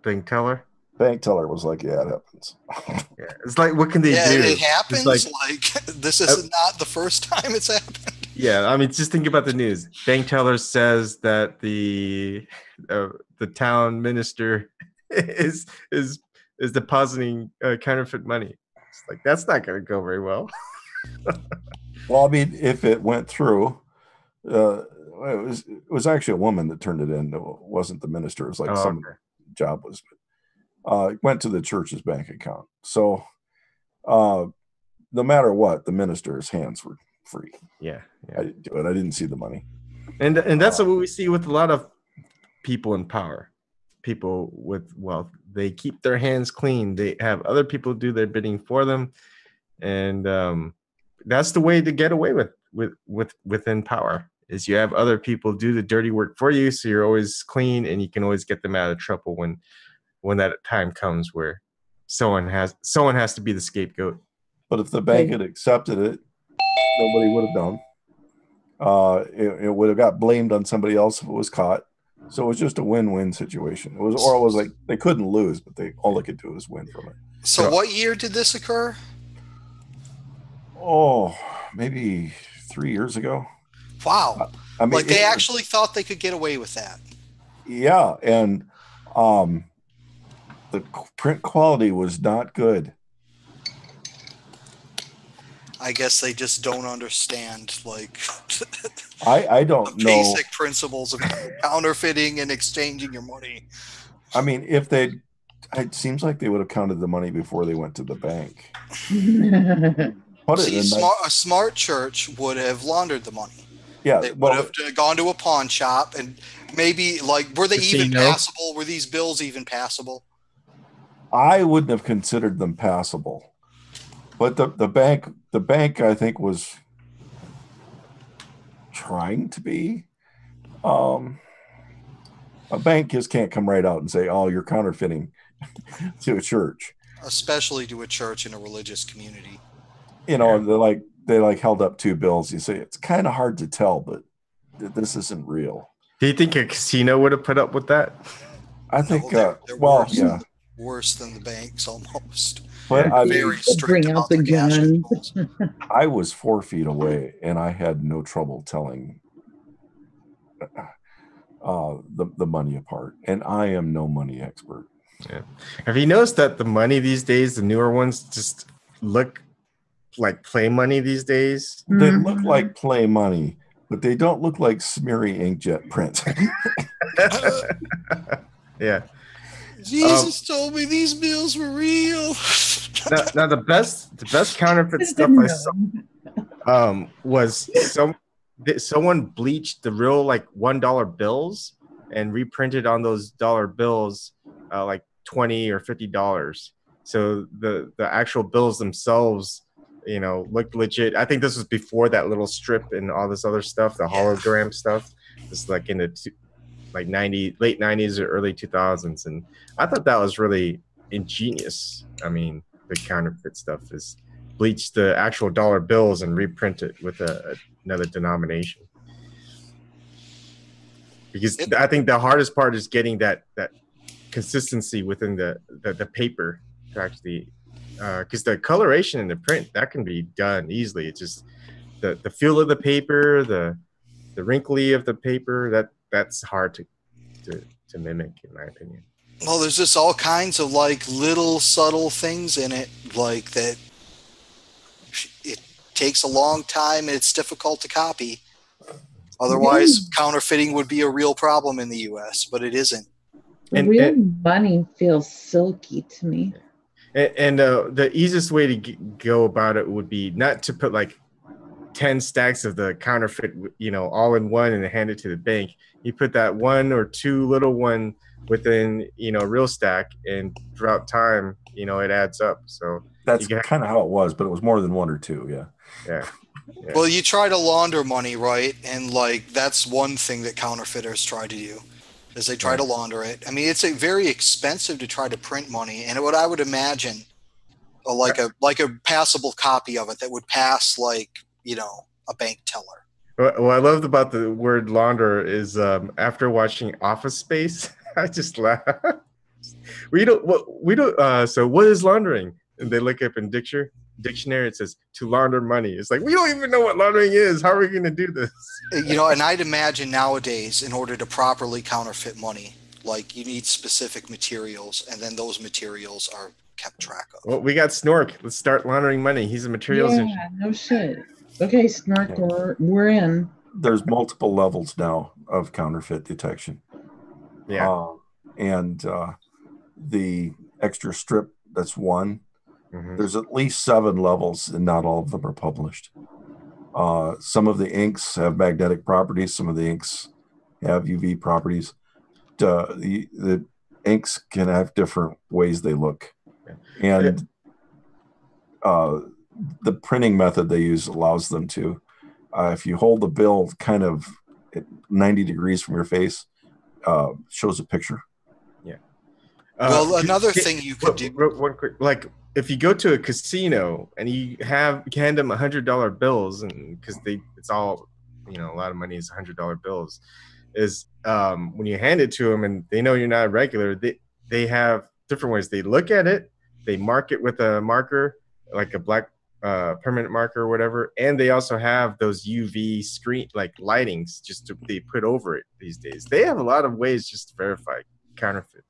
bank teller was like, yeah, it happens. Yeah, it's like, what can they do? It happens. Like this is not the first time it's happened. Yeah, I mean, just think about the news. Bank teller says that the town minister is depositing counterfeit money. It's like, that's not going to go very well. Well, I mean, if it went through, it was actually a woman that turned it in. It wasn't the minister. It was like job was. It went to the church's bank account. So no matter what, the minister's hands were free. Yeah. I didn't do it. I didn't see the money. And that's what we see with a lot of people in power. People with wealth, they keep their hands clean. They have other people do their bidding for them. And that's the way to get away within power, is you have other people do the dirty work for you, so you're always clean and you can always get them out of trouble when that time comes where someone has to be the scapegoat. But if the bank had accepted it, nobody would have known. It would have got blamed on somebody else if it was caught. So it was just a win-win situation. It was like they couldn't lose, but all they could do was win from it. So what year did this occur? Oh, maybe 3 years ago. Wow. I mean, like they actually thought they could get away with that. Yeah, and the print quality was not good. I guess they just don't understand, like, I don't know basic principles of counterfeiting and exchanging your money. I mean, it seems like they would have counted the money before they went to the bank. A smart church would have laundered the money. Yeah, they would have gone to a pawn shop and maybe, like, were they even passable? Were these bills even passable? I wouldn't have considered them passable, but the bank I think was trying to be. A bank just can't come right out and say, "Oh, you're counterfeiting," to a church, especially to a church in a religious community. You know, they held up two bills. You say it's kind of hard to tell, but this isn't real. Do you think a casino would have put up with that? I think. worse than the banks almost. But Yeah. I Very mean, strict Bring out about the the cash gun. controls. I was 4 feet away, and I had no trouble telling the money apart. And I am no money expert. Yeah. Have you noticed that the money these days, the newer ones, just look like play money these days? They look like play money, but they don't look like smeary inkjet print. Yeah. Jesus told me these bills were real. Now the best counterfeit stuff I saw was someone bleached the real like $1 bills and reprinted on those dollar bills like $20 or $50. So the actual bills themselves, you know, looked legit. I think this was before that little strip and all this other stuff, the hologram stuff. This is like in the late 90s or early 2000s, and I thought that was really ingenious. I mean, the counterfeit stuff is bleach the actual dollar bills and reprint it with another denomination. Because I think the hardest part is getting that consistency within the paper to actually, because the coloration in the print, that can be done easily. It's just the feel of the paper, the wrinkly of the paper, that's hard to mimic, in my opinion. Well, there's just all kinds of like little subtle things in it, like that. It takes a long time and it's difficult to copy. Otherwise, counterfeiting would be a real problem in the U.S., but it isn't. Real money feels silky to me. And the easiest way to go about it would be not to put like 10 stacks of the counterfeit, you know, all in one and hand it to the bank. You put that one or two little one within, you know, real stack, and throughout time, you know, it adds up. So that's kind of how it was, but it was more than one or two. Yeah. Well, you try to launder money, right? And like that's one thing that counterfeiters try to do, is they try to launder it. I mean, it's very expensive to try to print money, and what I would imagine, like a passable copy of it that would pass, like, you know, a bank teller. What I loved about the word launder is after watching Office Space, I just laughed. So what is laundering? And they look up in dictionary, it says to launder money. It's like, we don't even know what laundering is. How are we going to do this? You know, and I'd imagine nowadays, in order to properly counterfeit money, like you need specific materials, and then those materials are kept track of. Well, we got Snork. Let's start laundering money. He's a materials engineer. Yeah, no shit. Okay, Snork, we're in. There's multiple levels now of counterfeit detection. Yeah. And the extra strip, that's one. Mm-hmm. There's at least 7 levels, and not all of them are published. Some of the inks have magnetic properties. Some of the inks have UV properties. The inks can have different ways they look. And the printing method they use allows them to. If you hold the bill kind of at 90 degrees from your face, shows a picture. Yeah. Well, another thing you could do. One quick, like if you go to a casino and you hand them $100 bills, and because it's all, you know, a lot of money is $100 bills, is when you hand it to them and they know you're not a regular, they have different ways. They look at it, they mark it with a marker, like a black permanent marker or whatever, and they also have those UV screen like lightings they put over it these days. They have a lot of ways just to verify counterfeit.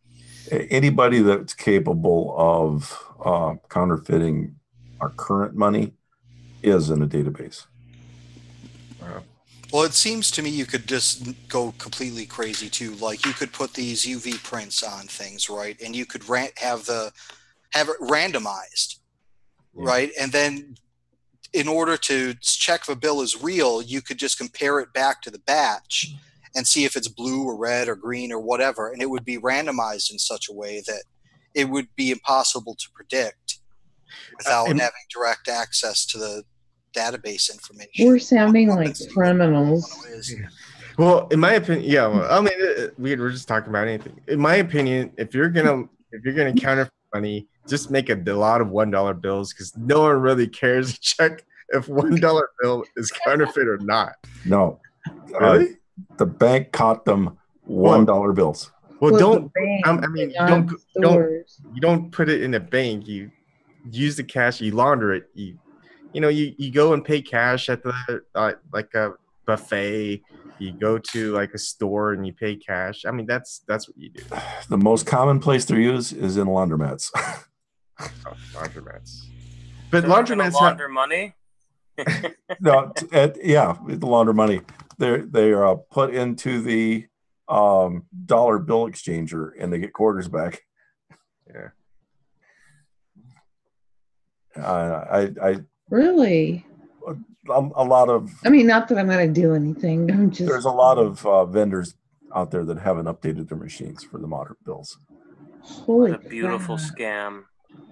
Anybody that's capable of counterfeiting our current money is in a database. Wow. Well, it seems to me you could just go completely crazy too. Like you could put these UV prints on things, right? And you could have it randomized, right? And then in order to check if a bill is real, you could just compare it back to the batch and see if it's blue or red or green or whatever. And it would be randomized in such a way that it would be impossible to predict without having direct access to the database information. We're sounding like criminals. Well, in my opinion, I mean, we're just talking about anything. In my opinion, if you're gonna counterfeit money, just make a lot of $1 bills, because no one really cares to check if $1 bill is counterfeit or not. No, really. The bank caught them $1 bills. Well, Well, don't. the bank, I mean, but not stores. you don't put it in a bank. You use the cash. You launder it. You go and pay cash at the like a buffet. You go to like a store and you pay cash. I mean, that's what you do. The most common place to use is in laundromats. Oh, laundromats. But So they're gonna laundromats launder money. No, yeah, the launder money. They are put into the dollar bill exchanger, and they get quarters back. Yeah. I Really? a lot of. I mean, not that I'm going to do anything. I'm just. There's a lot of vendors out there that haven't updated their machines for the modern bills. Holy What a beautiful crap. scam.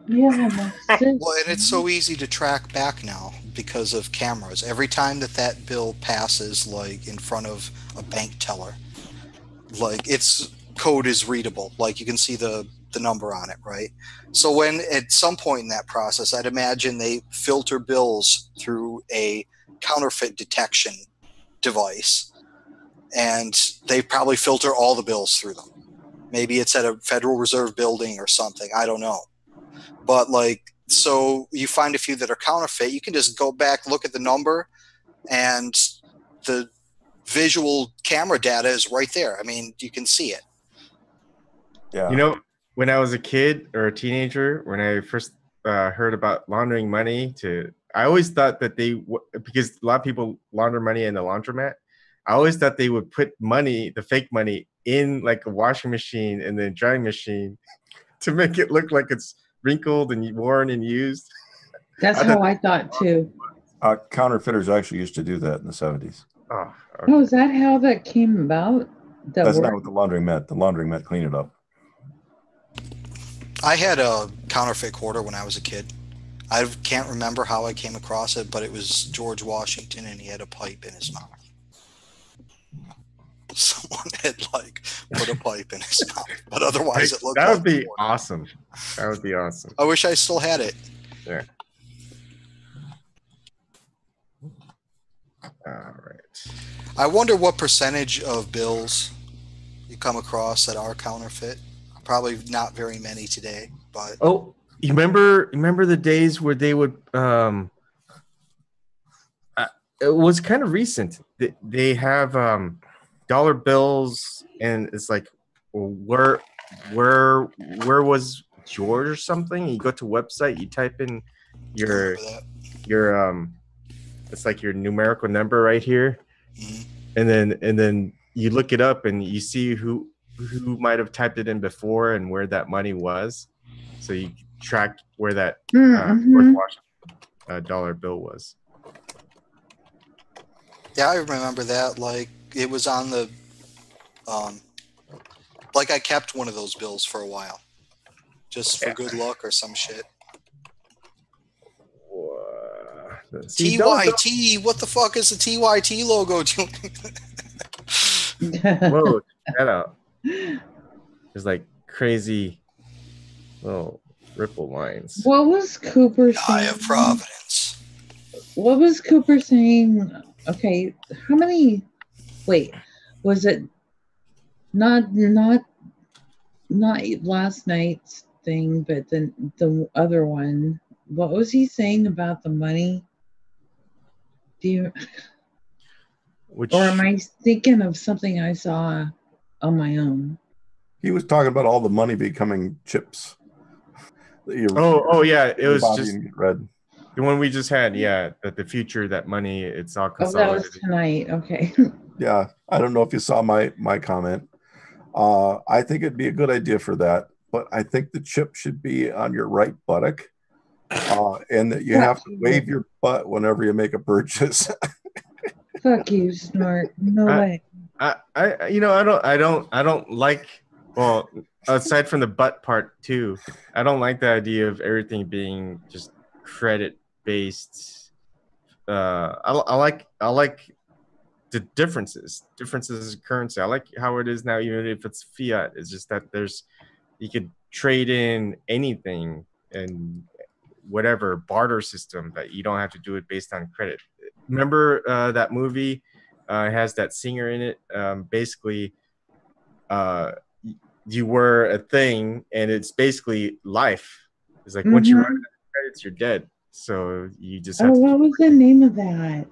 Yeah, that's just, Well, and it's so easy to track back now because of cameras. Every time that bill passes, like in front of a bank teller, like its code is readable. Like you can see the number on it, right? So when at some point in that process, I'd imagine they filter bills through a counterfeit detection device, and they probably filter all the bills through them. Maybe it's at a Federal Reserve building or something. I don't know. But like, so you find a few that are counterfeit, you can just go back, look at the number, and the visual camera data is right there. I mean, you can see it. Yeah. You know, when I was a kid or a teenager, when I first heard about laundering money, I always thought that because a lot of people launder money in the laundromat, I always thought they would put money, the fake money, in like a washing machine and then drying machine to make it look like it's wrinkled and worn and used. that's how I thought too. Counterfeiters actually used to do that in the 70s. Oh, okay. Oh, is that how that came about? That's not what the laundering meant. The laundering meant clean it up. I had a counterfeit quarter when I was a kid. I can't remember how I came across it, but it was George Washington, and he had a pipe in his mouth. Someone had like put a pipe in his mouth, but otherwise it looked. That like would be awesome. That would be awesome. I wish I still had it. Yeah. All right. I wonder what percentage of bills you come across that are counterfeit. Probably not very many today, but Oh, you remember the days where they would it was kind of recent. They have dollar bills, and it's like where was George or something? You go to a website, you type in your it's like your numerical number right here, and then you look it up and you see who might have typed it in before and where that money was, so you track where that George Washington dollar bill was. yeah, I remember that. Like it was on the, like I kept one of those bills for a while, just for good luck or some shit. TYT, what the fuck is the TYT logo doing? Whoa, check that out. There's like crazy little ripple lines. What was Cooper saying? Eye of Providence. What was Cooper saying? Okay, how many? Wait, was it not last night's thing, but then the other one? What was he saying about the money? Do you? Or am I thinking of something I saw on my own? He was talking about all the money becoming chips. Oh yeah, it was just red. The one we just had, yeah, that the future, that money, it's all consolidated. Oh, that was tonight. Okay. Yeah, I don't know if you saw my comment. I think it'd be a good idea for that, but I think the chip should be on your right buttock, and that you have to wave your butt whenever you make a purchase. Fuck you, Snort. No way. I don't like. Well, aside from the butt part too, I don't like the idea of everything being just credit based. I like the differences in currency. I like how it is now, even if it's fiat. It's just that you could trade in anything and whatever barter system, that you don't have to do it based on credit. Remember that movie? It has that singer in it. Basically, you were a thing, and it's basically life. It's like once you run out of credits, you're dead. So you just have to. What was the name of that?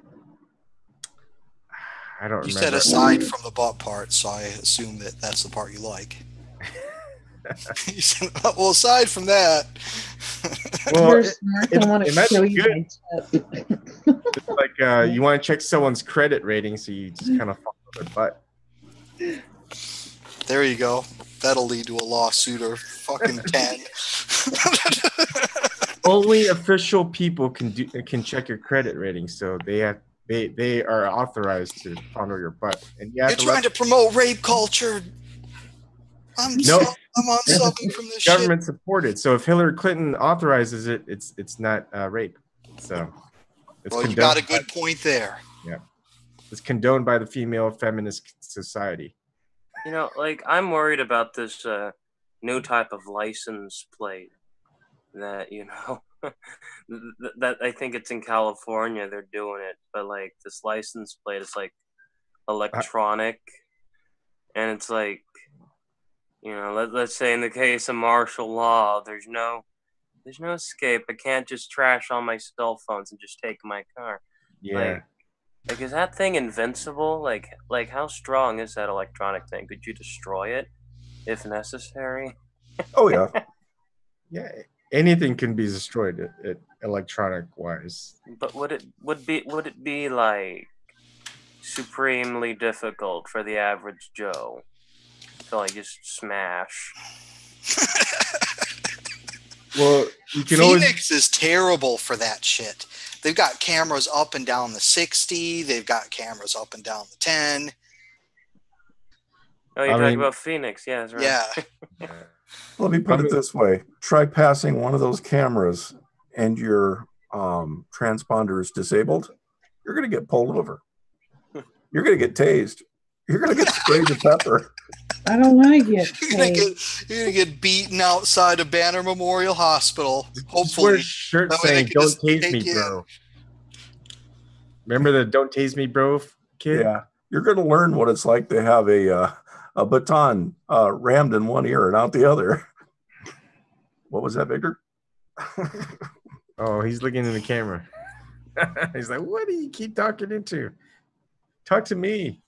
I don't remember. You said aside from the butt part, so I assume that that's the part you like. You said, well, aside from that. Well, You're smart. I want to show you my tip. It's like you want to check someone's credit rating, so you just kind of follow their butt. There you go. That'll lead to a lawsuit or fucking 10. Only official people can check your credit rating, so they are authorized to fondle your butt. And you're trying to promote rape culture. I'm unsubbing from this government shit. supported. So if Hillary Clinton authorizes it, it's not rape. So it's well, you got a good point there. Yeah, it's condoned by the female feminist society. You know, like I'm worried about this new type of license plate that that I think it's in California. They're doing it, but like this license plate is like electronic, and it's like. Let's say in the case of martial law, there's no escape. I can't just trash all my cell phones and just take my car. Yeah. Like is that thing invincible? Like how strong is that electronic thing? Could you destroy it if necessary? Oh yeah. Yeah. Anything can be destroyed electronic wise. But would it be like supremely difficult for the average Joe? To like just smash. Well, you can Phoenix is terrible for that shit. They've got cameras up and down the 60. They've got cameras up and down the 10. Oh, you're talking about Phoenix? Yeah, that's right. Yeah. Let me put it this way: try passing one of those cameras, and your transponder is disabled. You're going to get pulled over. You're going to get tased. You're going to get sprayed with pepper. I don't want to get You're gonna get beaten outside of Banner Memorial Hospital. Hopefully, just wear a shirt saying "Don't tase me, bro." Remember the "Don't tase me, bro" kid? Yeah, you're going to learn what it's like to have a baton rammed in one ear and out the other. What was that, Victor? Oh, he's looking in the camera. He's like, "What do you keep talking into? Talk to me."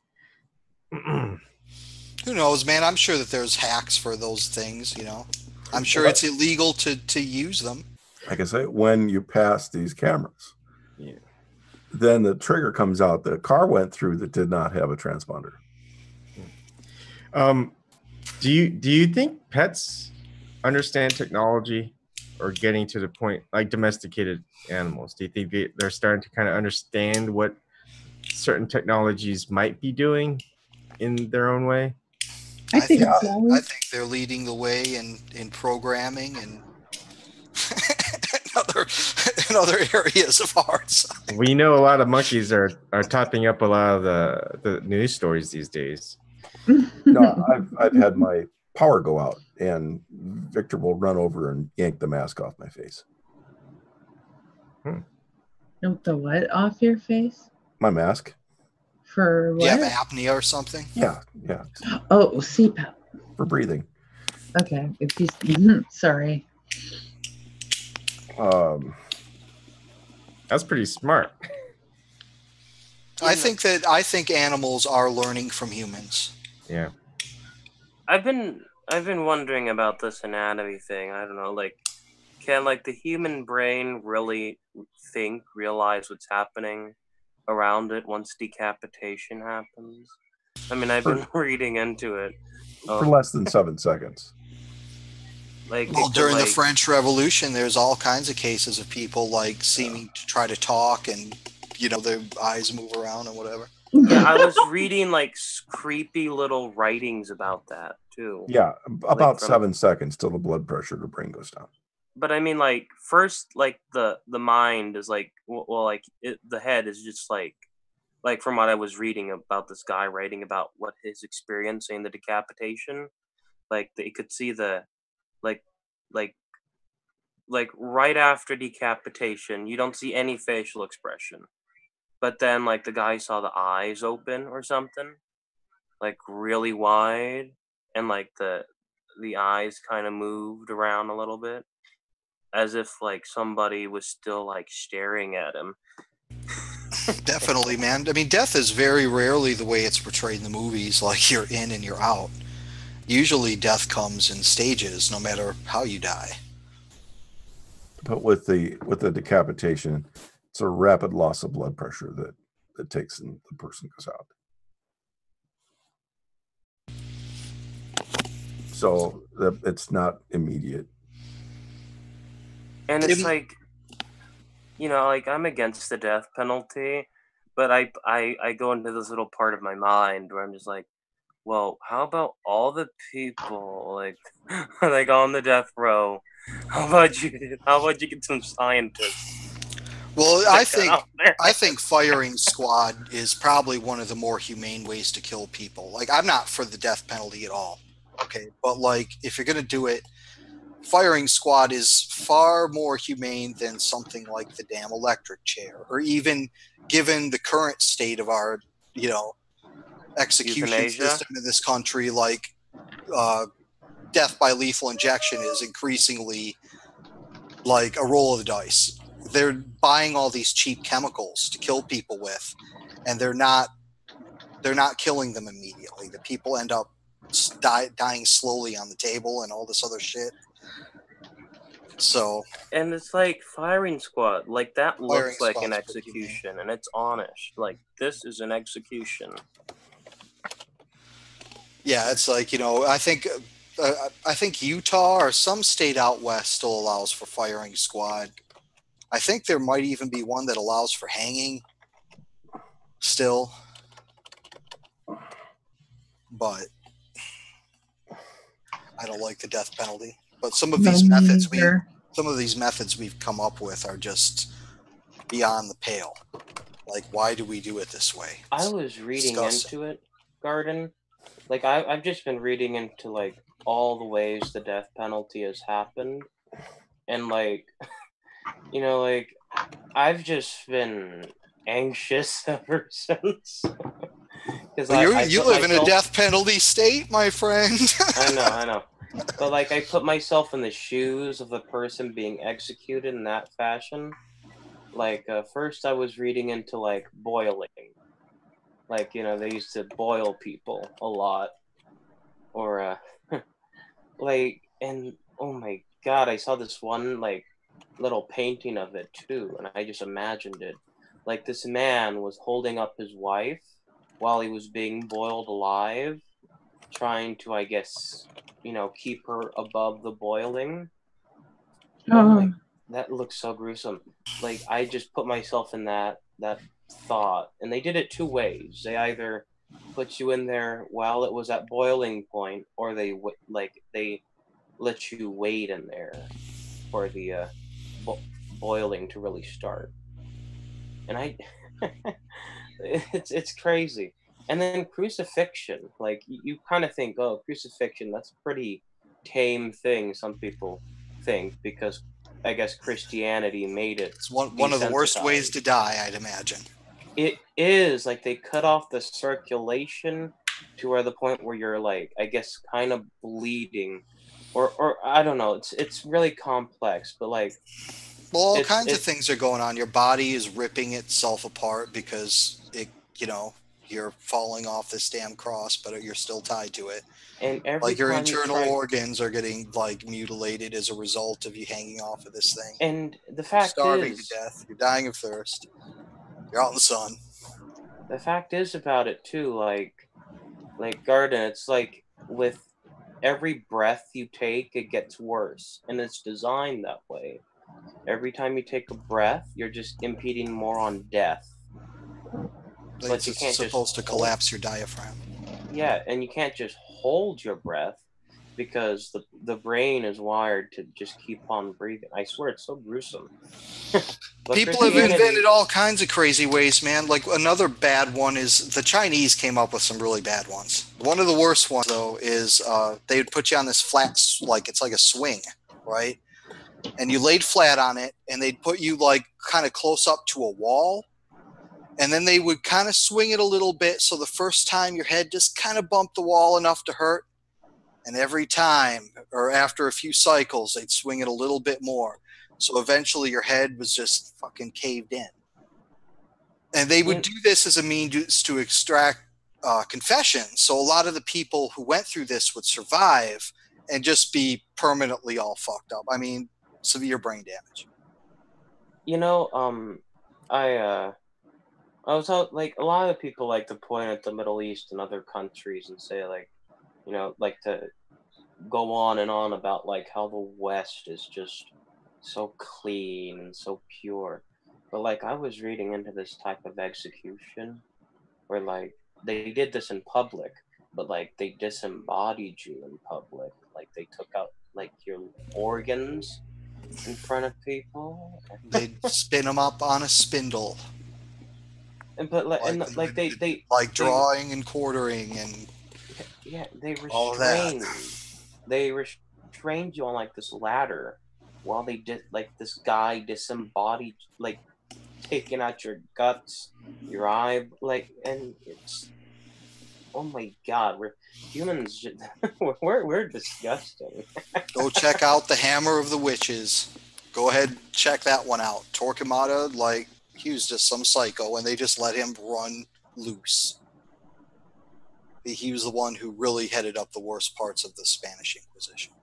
Who knows, man? I'm sure that there's hacks for those things, I'm sure it's illegal to use them. Like I say, when you pass these cameras, then the trigger comes out. The car went through that did not have a transponder. Do you think pets understand technology or getting to the point like domesticated animals? Do you think they're starting to kind of understand what certain technologies might be doing in their own way? I think I think they're leading the way in programming and in other areas of hard science. We know a lot of monkeys are topping up a lot of the news stories these days. No, I've had my power go out, and Victor will run over and yank the mask off my face. The what off your face? My mask. For what? You have apnea or something? Yeah. Oh, CPAP. For breathing. Okay. If you sorry. That's pretty smart. I think animals are learning from humans. Yeah. I've been wondering about this anatomy thing. I don't know, like, can like the human brain really realize what's happening around it once decapitation happens? I mean, I've been reading into it for less than 7 seconds. During the French Revolution, there's all kinds of cases of people like seeming to try to talk and their eyes move around and whatever. Yeah, I was reading like creepy little writings about that too. Yeah, about 7 seconds till the blood pressure of the brain goes down. But I mean, like, first, like the mind is like, the head is just like from what I was reading about this guy writing about what his experience in the decapitation, like he could see the like right after decapitation, you don't see any facial expression, but then like the guy saw the eyes open or something, like really wide, and like the the eyes kind of moved around a little bit, as if like somebody was still like staring at him. Definitely, man. I mean, death is very rarely the way it's portrayed in the movies, like you're in and you're out. Usually death comes in stages, no matter how you die. But with the decapitation, it's a rapid loss of blood pressure that takes and the person goes out. So it's not immediate. And it's like, you know, like I'm against the death penalty, but I go into this little part of my mind where I'm just like, well, how about all the people like like on the death row? How about you get some scientists? Well, I think firing squad is probably one of the more humane ways to kill people. Like, I'm not for the death penalty at all. Okay, but like if you're gonna do it, firing squad is far more humane than something like the damn electric chair, or even given the current state of our, execution Euthanasia? system in this country, like death by lethal injection is increasingly like a roll of the dice. They're buying all these cheap chemicals to kill people with, and they're not killing them immediately. The people end up dying slowly on the table and all this other shit. So, and it's like firing squad, like that looks like an execution, and it's honest. Like, this is an execution. Yeah, it's like, I think Utah or some state out west still allows for firing squad. I think there might even be one that allows for hanging still. But I don't like the death penalty. But some of these methods we've come up with are just beyond the pale. Like, why do we do it this way? I was reading into it, Garden. Like, I've just been reading into, like, all the ways the death penalty has happened. And, like, like, I've just been anxious ever since. Well, you live in a death penalty state, my friend. I know. But, like, I put myself in the shoes of the person being executed in that fashion. Like, first I was reading into, like, boiling. Like, they used to boil people a lot. Or, like, and, oh my god, I saw this one, like, little painting of it, too, and I just imagined it. Like, this man was holding up his wife while he was being boiled alive, trying to, I guess, keep her above the boiling. Like, that looks so gruesome. Like, I just put myself in that thought, and they did it two ways. They either put you in there while it was at boiling point, or they let you wait in there for the boiling to really start. And it's crazy. And then crucifixion, like you kind of think, oh, crucifixion, that's a pretty tame thing. Some people think, because I guess Christianity made it. It's one of the worst ways to die, I'd imagine. It is, like, they cut off the circulation to where the point where you're, like, I guess kind of bleeding, or I don't know. It's really complex, but like, well, all kinds of things are going on. Your body is ripping itself apart because you're falling off this damn cross, but you're still tied to it. And like your internal organs are getting like mutilated as a result of you hanging off of this thing. And the fact you're starving to death. You're dying of thirst. You're out in the sun. The fact is about it too, like Garden, it's like with every breath you take, it gets worse, and it's designed that way. Every time you take a breath, you're just impeding more on death. But you can't supposed to collapse your diaphragm. Yeah, and you can't just hold your breath because the brain is wired to just keep on breathing. I swear, it's so gruesome. People have invented all kinds of crazy ways, man. Like, another bad one is the Chinese came up with some really bad ones. One of the worst ones, though, is they would put you on this flat, like it's like a swing, right? And you laid flat on it, and they'd put you like kind of close up to a wall. And then they would kind of swing it a little bit, so the first time your head just kind of bumped the wall enough to hurt. And every time, or after a few cycles, they'd swing it a little bit more. So eventually your head was just fucking caved in. And they would do this as a means to extract confessions. So a lot of the people who went through this would survive and just be permanently all fucked up. I mean, severe brain damage. You know, I was out, like, a lot of people like to point at the Middle East and other countries and say, like, you know, like to go on and on about like how the West is just so clean and so pure. But like I was reading into this type of execution where like they did this in public, but like they disembodied you in public. Like they took out like your organs in front of people. They'd spin them up on a spindle. And but like they like drawing and quartering and yeah, they all of that. They restrained you on like this ladder while they did like this guy disembodied, like taking out your guts, your eye, like, and it's, oh my god, we're humans. We're disgusting. Go check out The Hammer of the Witches. Go ahead, check that one out. Torquemada, like, he was just some psycho, and they just let him run loose. He was the one who really headed up the worst parts of the Spanish Inquisition.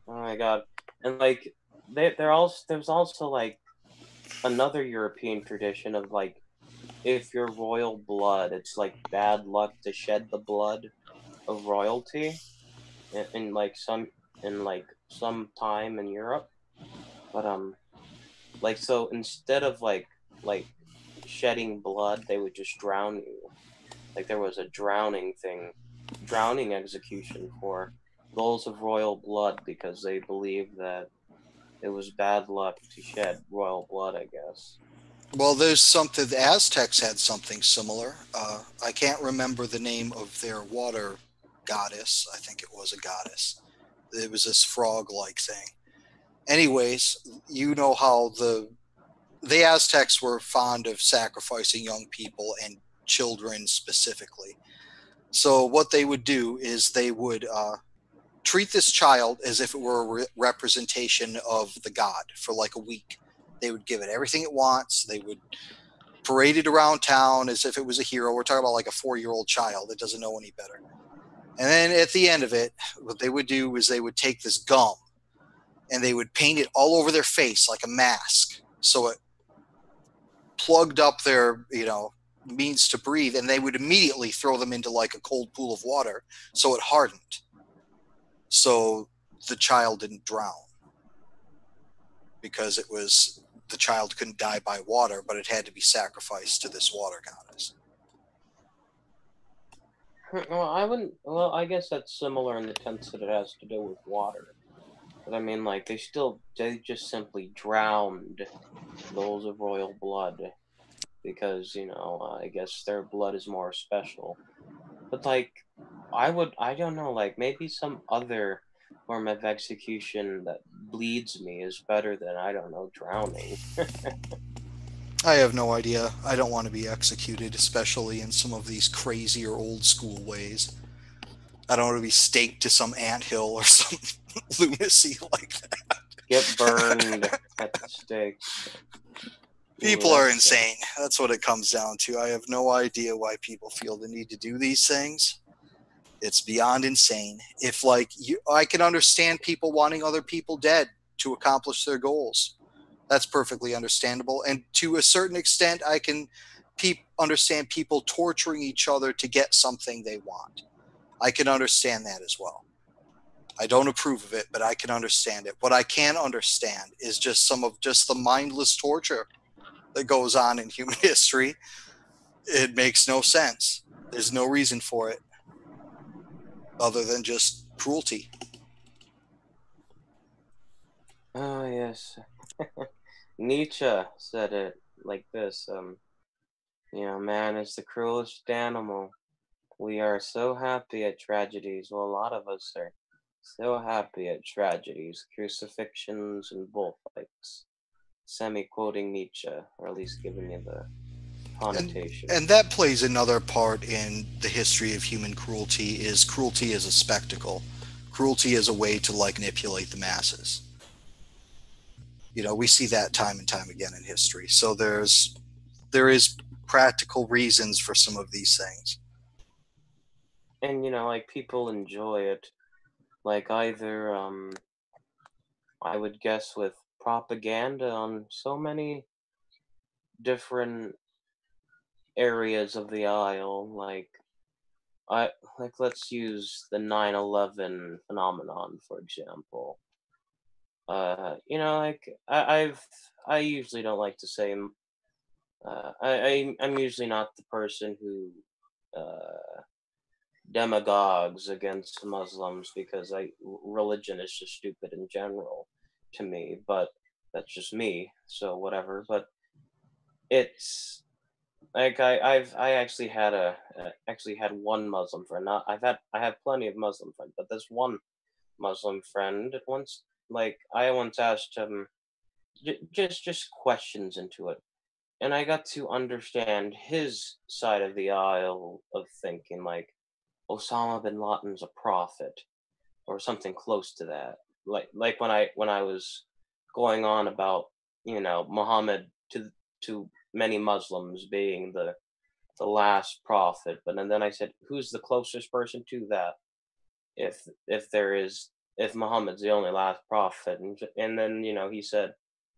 Oh my god. And like there's also like another European tradition of like if you're royal blood, it's like bad luck to shed the blood of royalty in like some time in Europe. But like so instead of like shedding blood, they would just drown you. Like there was a drowning execution for those of royal blood because they believed that it was bad luck to shed royal blood, I guess. Well, there's something, the Aztecs had something similar. I can't remember the name of their water goddess. I think it was a goddess. It was this frog-like thing. Anyways, you know how the Aztecs were fond of sacrificing young people and children specifically. So what they would do is they would treat this child as if it were a representation of the god for like a week. They would give it everything it wants. They would parade it around town as if it was a hero. We're talking about like a 4-year-old child that doesn't know any better. And then at the end of it, what they would do is they would take this gum and they would paint it all over their face like a mask. So it plugged up their, means to breathe, and they would immediately throw them into like a cold pool of water so it hardened. So the child didn't drown because the child couldn't die by water, but it had to be sacrificed to this water goddess. Well, I guess that's similar in the sense that it has to do with water. But I mean, like, they just simply drowned those of royal blood because, I guess their blood is more special. But, like, I don't know, like, maybe some other form of execution that bleeds me is better than, I don't know, drowning. I have no idea. I don't want to be executed, especially in some of these crazy or old school ways. I don't want to be staked to some anthill or some lunacy like that. Get burned at the stake. People are insane. That's what it comes down to. I have no idea why people feel the need to do these things. It's beyond insane. If I can understand people wanting other people dead to accomplish their goals. That's perfectly understandable. And to a certain extent, I can understand people torturing each other to get something they want. I can understand that as well. I don't approve of it, but I can understand it. What I can understand is just some of the mindless torture that goes on in human history. It makes no sense. There's no reason for it other than just cruelty. Oh, yes. Nietzsche said it like this, man is the cruelest animal. We are so happy at tragedies. Well, a lot of us are so happy at tragedies, crucifixions, and bullfights. Semi-quoting Nietzsche, or at least giving me the connotation. And that plays another part in the history of human cruelty, is cruelty as a spectacle. Cruelty as a way to like manipulate the masses. You know, we see that time and time again in history. So there is practical reasons for some of these things. And you know, like, people enjoy it, like, either I would guess with propaganda on so many different areas of the aisle, like, let's use the 9/11 phenomenon, for example. You know, like, I usually don't like to say, I'm usually not the person who uh demagogues against Muslims, because religion is just stupid in general to me, but that's just me, so whatever. But it's like, I actually had one Muslim friend. Not I have plenty of Muslim friends, but this one Muslim friend once, like, I once asked him just questions into it, and I got to understand his side of the aisle of thinking, like, Osama bin Laden's a prophet or something close to that. Like when I was going on about, you know, Muhammad to many Muslims being the last prophet, but and then I said, who's the closest person to that? If Muhammad's the only last prophet, and then, you know, he said,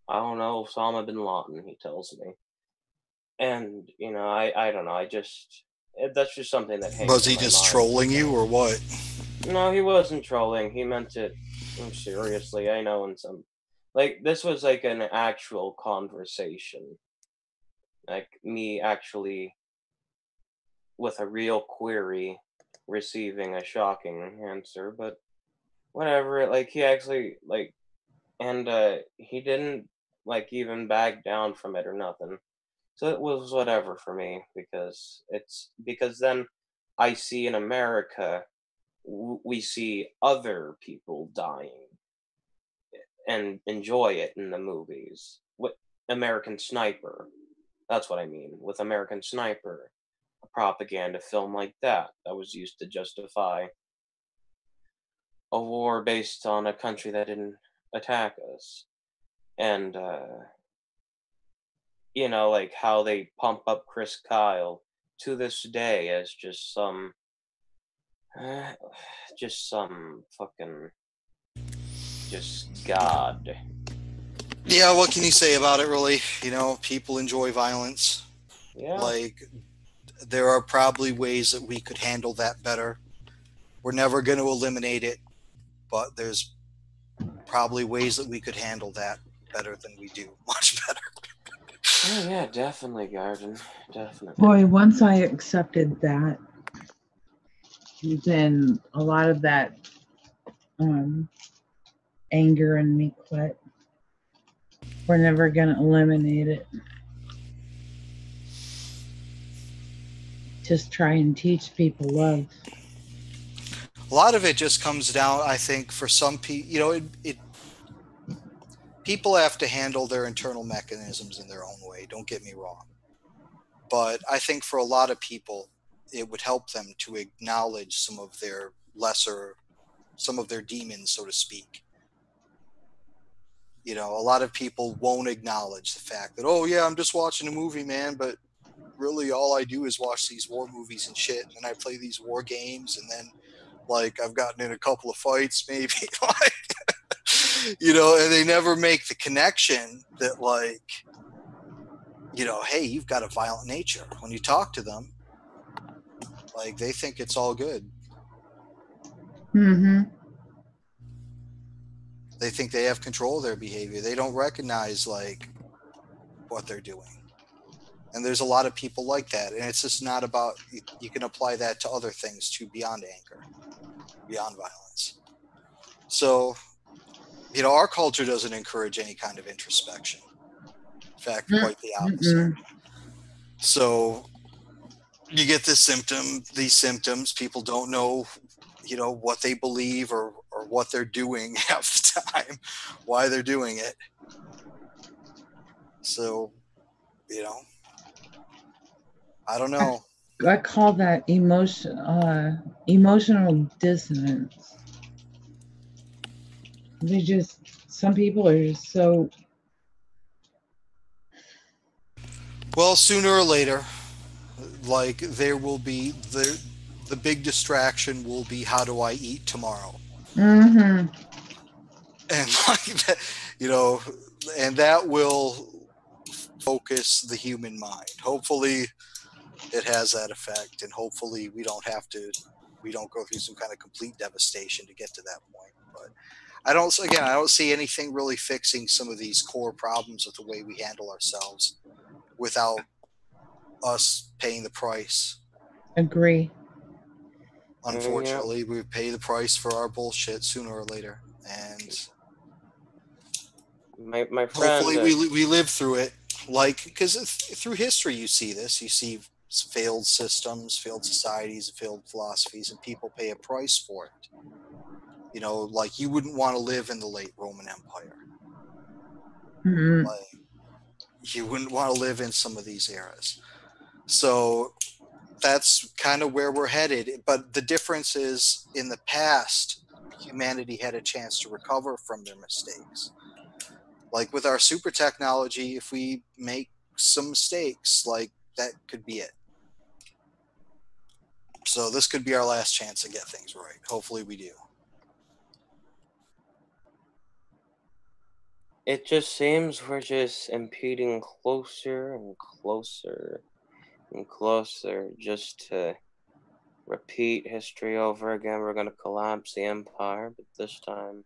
I don't know, Osama bin Laden, he tells me. And, you know, I don't know, that's just something that hangs Was in he my just mind. trolling you or what? No, he wasn't trolling. He meant it seriously. I know, in some, like, this was like an actual conversation. Like, me actually with a real query receiving a shocking answer, but whatever. Like, he actually, like, and he didn't, like, even back down from it or nothing. So it was whatever for me, because then I see in America, we see other people dying and enjoy it in the movies. With American Sniper, that's what I mean. With American Sniper, a propaganda film like that was used to justify a war based on a country that didn't attack us. And, you know, like, how they pump up Chris Kyle to this day as uh, just some fucking, just God. Yeah, what can you say about it, really? You know, people enjoy violence. Yeah. Like, there are probably ways that we could handle that better. We're never going to eliminate it, but there's probably ways that we could handle that better than we do. Much better. Oh yeah, definitely, Garden. Definitely. Boy, once I accepted that, then a lot of that anger in me quit. We're never going to eliminate it. Just try and teach people love. A lot of it just comes down, I think, for some people, you know, people have to handle their internal mechanisms in their own way. Don't get me wrong. But I think for a lot of people, it would help them to acknowledge some of their demons, so to speak. You know, a lot of people won't acknowledge the fact that, oh yeah, I'm just watching a movie, man, but really all I do is watch these war movies and shit, and then I play these war games, and then, like, I've gotten in a couple of fights, maybe, like, you know, and they never make the connection that, like, you know, hey, you've got a violent nature. When you talk to them, like, they think it's all good. Mm-hmm. They think they have control of their behavior. They don't recognize, like, what they're doing. And there's a lot of people like that. And it's just not about, you can apply that to other things too, beyond anger, beyond violence. So, you know, our culture doesn't encourage any kind of introspection. In fact, quite the opposite. So you get these symptoms, people don't know, you know, what they believe or what they're doing half the time, why they're doing it. So, you know, I don't know. I call that emotional dissonance. Some people are just so. Well, sooner or later, like there will be the big distraction will be how do I eat tomorrow, Mm-hmm. and like that, and that will focus the human mind. Hopefully, it has that effect, and hopefully we don't go through some kind of complete devastation to get to that point. But I don't see anything really fixing some of these core problems with the way we handle ourselves without us paying the price. Agree. Unfortunately, we pay the price for our bullshit sooner or later, and my friend, hopefully we live through it. Like, because through history you see this, you see failed systems, failed societies, failed philosophies, and people pay a price for it. Like you wouldn't want to live in the late Roman Empire. Mm-hmm. Like you wouldn't want to live in some of these eras. So that's kind of where we're headed. But the difference is in the past, humanity had a chance to recover from their mistakes. Like with our super technology, if we make some mistakes, like that could be it. So this could be our last chance to get things right. Hopefully we do. it just seems we're just impeding closer and closer and closer just to repeat history over again. We're going to collapse the empire, but this time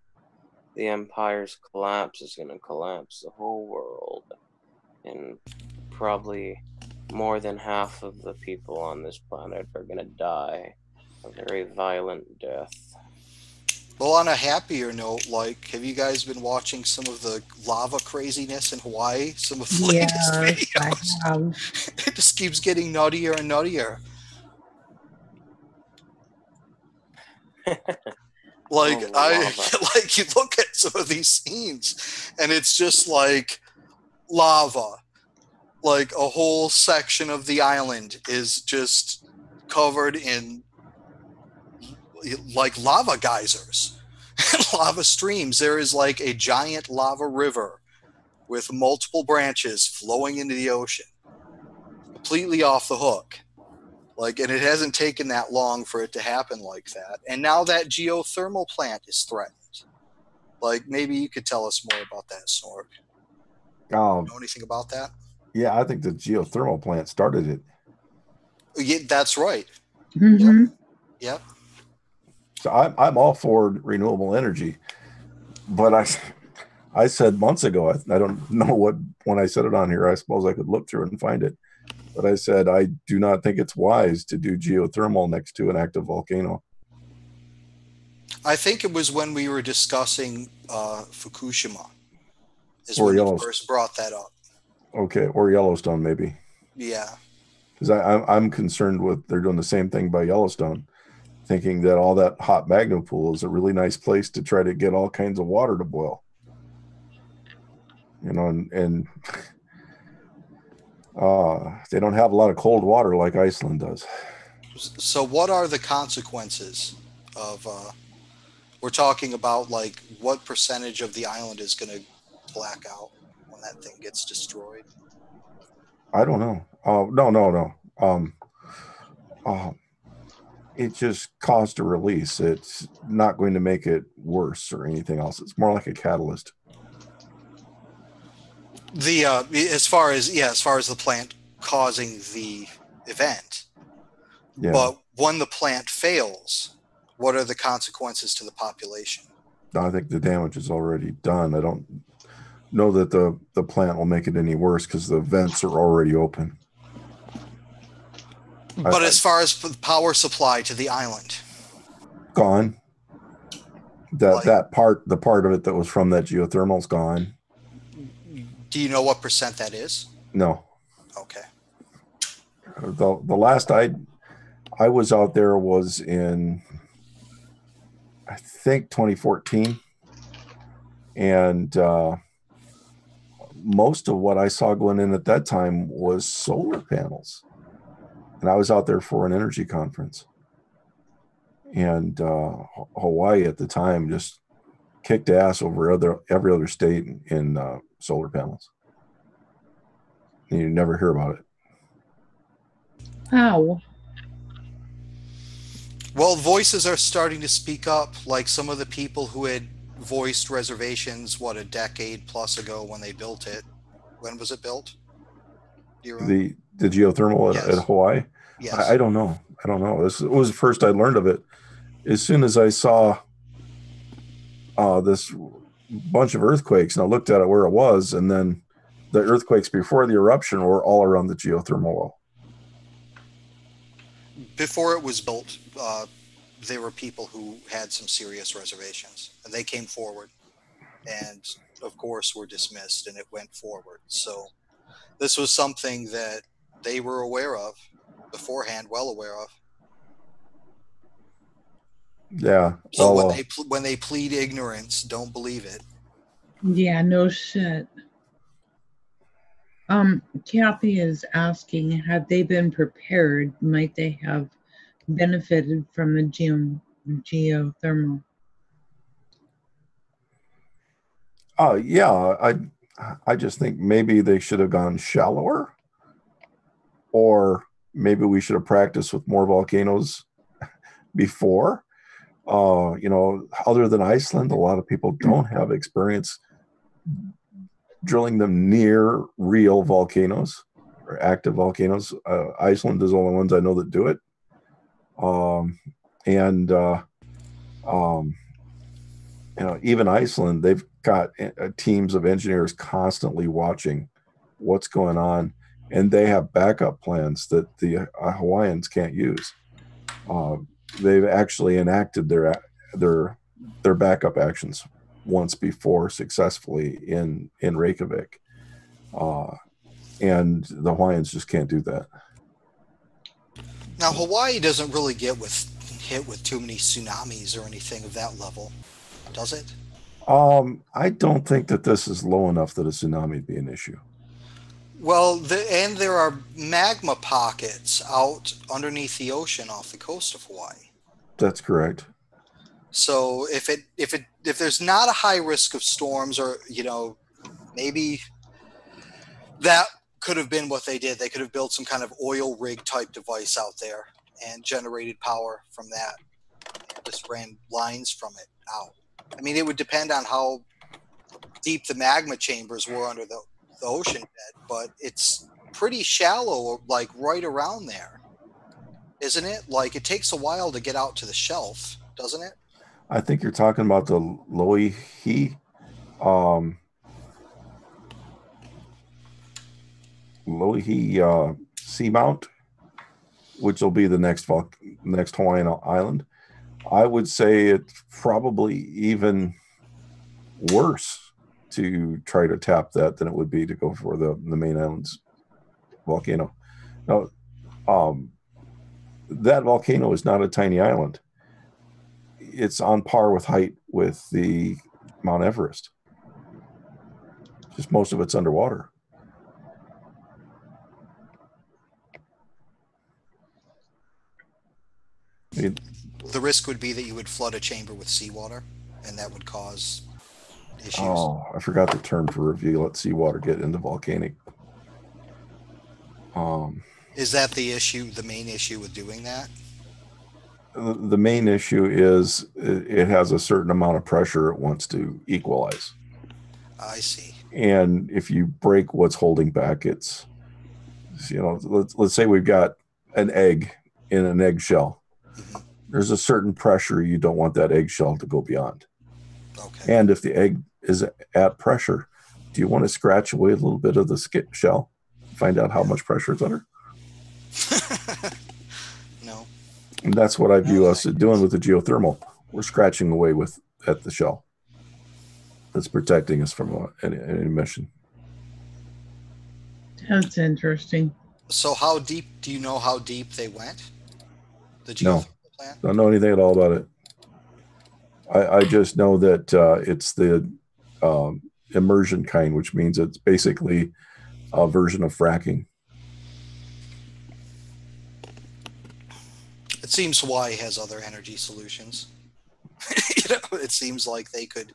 the empire's collapse is going to collapse the whole world. And probably more than half of the people on this planet are going to die a very violent death. Well, on a happier note, like, have you guys been watching some of the lava craziness in Hawaii? Some of the latest videos? I have. It just keeps getting nuttier and nuttier. Like like you look at some of these scenes, and it's just like lava. Like a whole section of the island is just covered in like lava geysers, lava streams. There is like a giant lava river with multiple branches flowing into the ocean, completely off the hook. Like, and it hasn't taken that long for it to happen like that. And now that geothermal plant is threatened. Like, maybe you could tell us more about that, Snork. Know anything about that? Yeah, I think the geothermal plant started it. Yeah, that's right. Mm-hmm. Yep. So I'm all for renewable energy, but I said months ago, I don't know when I said it on here, I suppose I could look through it and find it. But I said, I do not think it's wise to do geothermal next to an active volcano. I think it was when we were discussing Fukushima is Or when you Yellowstone. first brought that up. Okay, or Yellowstone maybe. Yeah. Because I'm concerned with they're doing the same thing by Yellowstone, thinking that all that hot magma pool is a really nice place to try to get all kinds of water to boil. And they don't have a lot of cold water like Iceland does. So what are the consequences of we're talking about, like, what percentage of the island is going to black out when that thing gets destroyed? I don't know. No. It just caused a release. It's not going to make it worse or anything else. It's more like a catalyst. The as far as the plant causing the event. Yeah. But when the plant fails, what are the consequences to the population? I think the damage is already done. I don't know that the plant will make it any worse because the vents are already open. But as far as the power supply to the island, gone. The part of it that was from that geothermal is gone. Do you know what percent that is? No. Okay. The last I was out there was in, I think, 2014, and most of what I saw going in at that time was solar panels. and I was out there for an energy conference. And Hawaii at the time just kicked ass over every other state in solar panels. And you never hear about it. Wow. Well, voices are starting to speak up, like some of the people who had voiced reservations, a decade plus ago when they built it. When was it built? Do you remember? The geothermal at Hawaii? Yes. I don't know. This was the first I learned of it. As soon as I saw this bunch of earthquakes, and I looked at it where it was, and then the earthquakes before the eruption were all around the geothermal well. Before it was built, there were people who had some serious reservations, and they came forward, and of course were dismissed, and it went forward. So this was something that they were aware of beforehand, well aware of. Yeah. So when they plead ignorance, don't believe it. Yeah, no shit. Kathy is asking, had they been prepared, might they have benefited from the geothermal? Yeah, I just think maybe they should have gone shallower, or maybe we should have practiced with more volcanoes before. Other than Iceland, a lot of people don't have experience drilling them near real volcanoes or active volcanoes. Iceland is the only ones I know that do it. Even Iceland, they've got teams of engineers constantly watching what's going on, and they have backup plans that the Hawaiians can't use. They've actually enacted their backup actions once before successfully in Reykjavik, and the Hawaiians just can't do that. Now, Hawaii doesn't really get hit with too many tsunamis or anything of that level, does it? I don't think that this is low enough that a tsunami would be an issue. Well, and there are magma pockets out underneath the ocean off the coast of Hawaii. That's correct. So if there's not a high risk of storms, or maybe that could have been what they did. They could have built some kind of oil rig type device out there and generated power from that, and just ran lines from it out. I mean, it would depend on how deep the magma chambers were under the ocean bed, but it's pretty shallow, like right around there, isn't it? Like, it takes a while to get out to the shelf, doesn't it? I think you're talking about the Loihi seamount, which will be the next Hawaiian island. I would say it's probably even worse to try to tap that than it would be to go for the main island's volcano. Now, that volcano is not a tiny island. It's on par with height with the Mount Everest. Just most of it's underwater. The risk would be that you would flood a chamber with seawater, and that would cause issues. Oh, I forgot the term for review. Let seawater get into volcanic. Is that the issue, the main issue with doing that? The main issue is it has a certain amount of pressure it wants to equalize. I see. And if you break what's holding back, it's, let's say we've got an egg in an eggshell. Mm-hmm. There's a certain pressure you don't want that eggshell to go beyond. Okay. And if the egg is at pressure, do you want to scratch away a little bit of the shell, find out how much pressure it's under? No. And that's what I view us doing with the geothermal. We're scratching away at the shell that's protecting us from an emission. That's interesting. So how deep, do you know how deep they went? The geothermal plant? Don't know anything at all about it. I just know that it's the immersion kind, which means it's basically a version of fracking. It seems Hawaii has other energy solutions. It seems like they could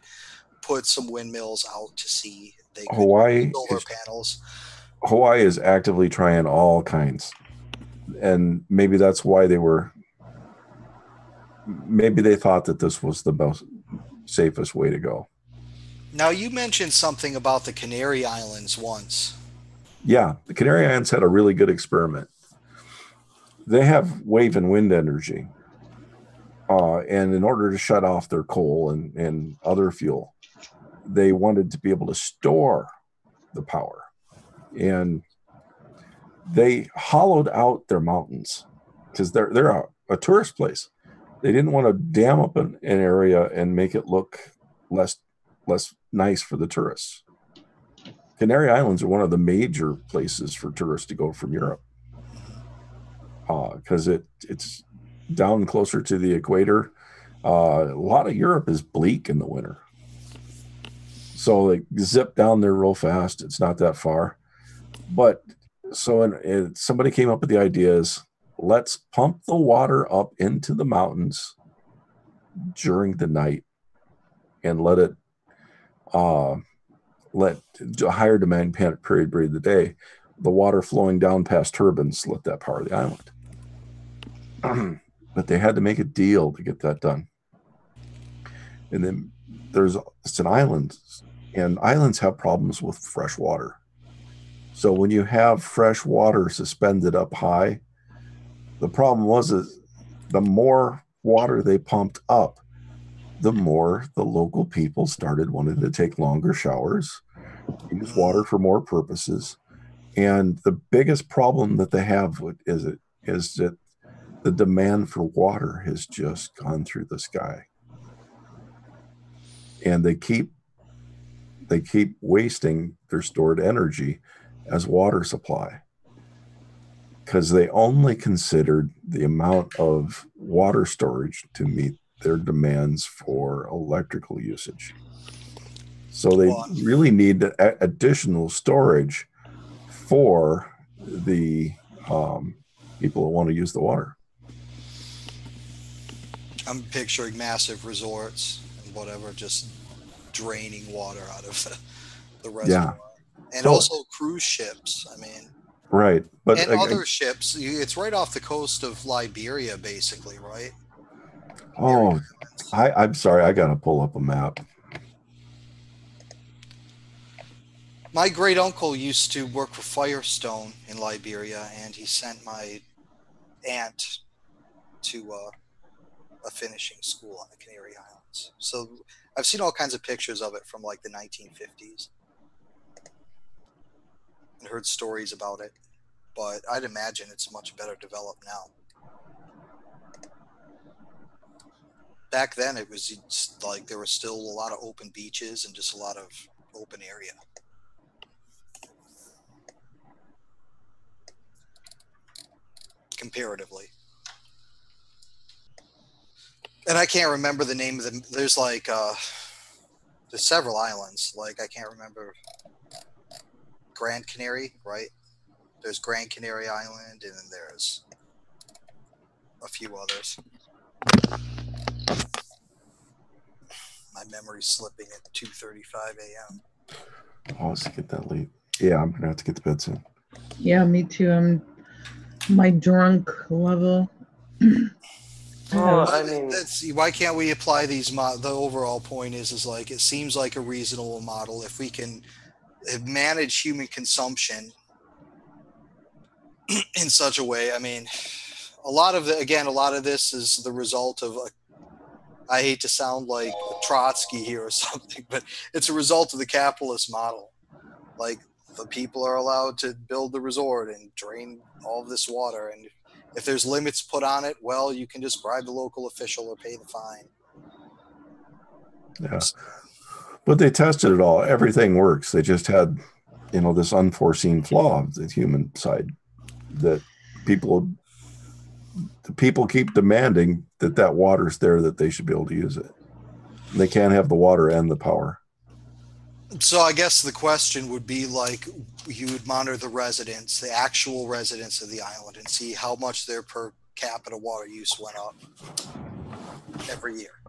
put some windmills out to sea. They could Hawaii solar panels. Hawaii is actively trying all kinds, and maybe that's why maybe they thought that this was the most safest way to go. Now, you mentioned something about the Canary Islands once. Yeah, the Canary Islands had a really good experiment. They have wave and wind energy, and in order to shut off their coal and other fuel, they wanted to be able to store the power. And they hollowed out their mountains because they're a tourist place. They didn't want to dam up an area and make it look less nice for the tourists. Canary Islands are one of the major places for tourists to go from Europe, because it's down closer to the equator. A lot of Europe is bleak in the winter, so they zip down there real fast. It's not that far, but somebody came up with the ideas. Let's pump the water up into the mountains during the night and let a higher demand period of the day, the water flowing down past turbines, let that power the island. But they had to make a deal to get that done. And then it's an island, and islands have problems with fresh water. So when you have fresh water suspended up high, the problem was the more water they pumped up, the more the local people started wanting to take longer showers, use water for more purposes. And the biggest problem that they have is that the demand for water has just gone through the sky. And they keep wasting their stored energy as water supply, because they only considered the amount of water storage to meet their demands for electrical usage. So they really need additional storage for the people that want to use the water. I'm picturing massive resorts and whatever, just draining water out of the reservoir. Yeah. And also cruise ships. I mean, right. But and other ships. It's right off the coast of Liberia, basically, right? Oh, I'm sorry. I got to pull up a map. My great uncle used to work for Firestone in Liberia, and he sent my aunt to a finishing school on the Canary Islands. So I've seen all kinds of pictures of it from like the 1950s and heard stories about it, but I'd imagine it's much better developed now. Back then, it was like there was still a lot of open beaches and just a lot of open area. Comparatively. And I can't remember the name of them. There's like, there's several islands. Like, I can't remember. Grand Canary, right? There's Grand Canary Island, and then there's a few others. My memory's slipping at 2:35 a.m. Oh, let's get that late. Yeah, I'm going to have to get to bed soon. Yeah, me too. My drunk level. I mean, why can't we apply these? The overall point is like it seems like a reasonable model if we can manage human consumption in such a way. I mean, a lot of this is the result of I hate to sound like Trotsky here or something, but it's a result of the capitalist model. Like, the people are allowed to build the resort and drain all of this water, and if there's limits put on it, well, you can just bribe the local official or pay the fine. Yeah. But they tested it all. Everything works. They just had, this unforeseen flaw of the human side that people keep demanding that water's there, that they should be able to use it. They can't have the water and the power. So I guess the question would be like, you would monitor the actual residents of the island and see how much their per capita water use went up every year.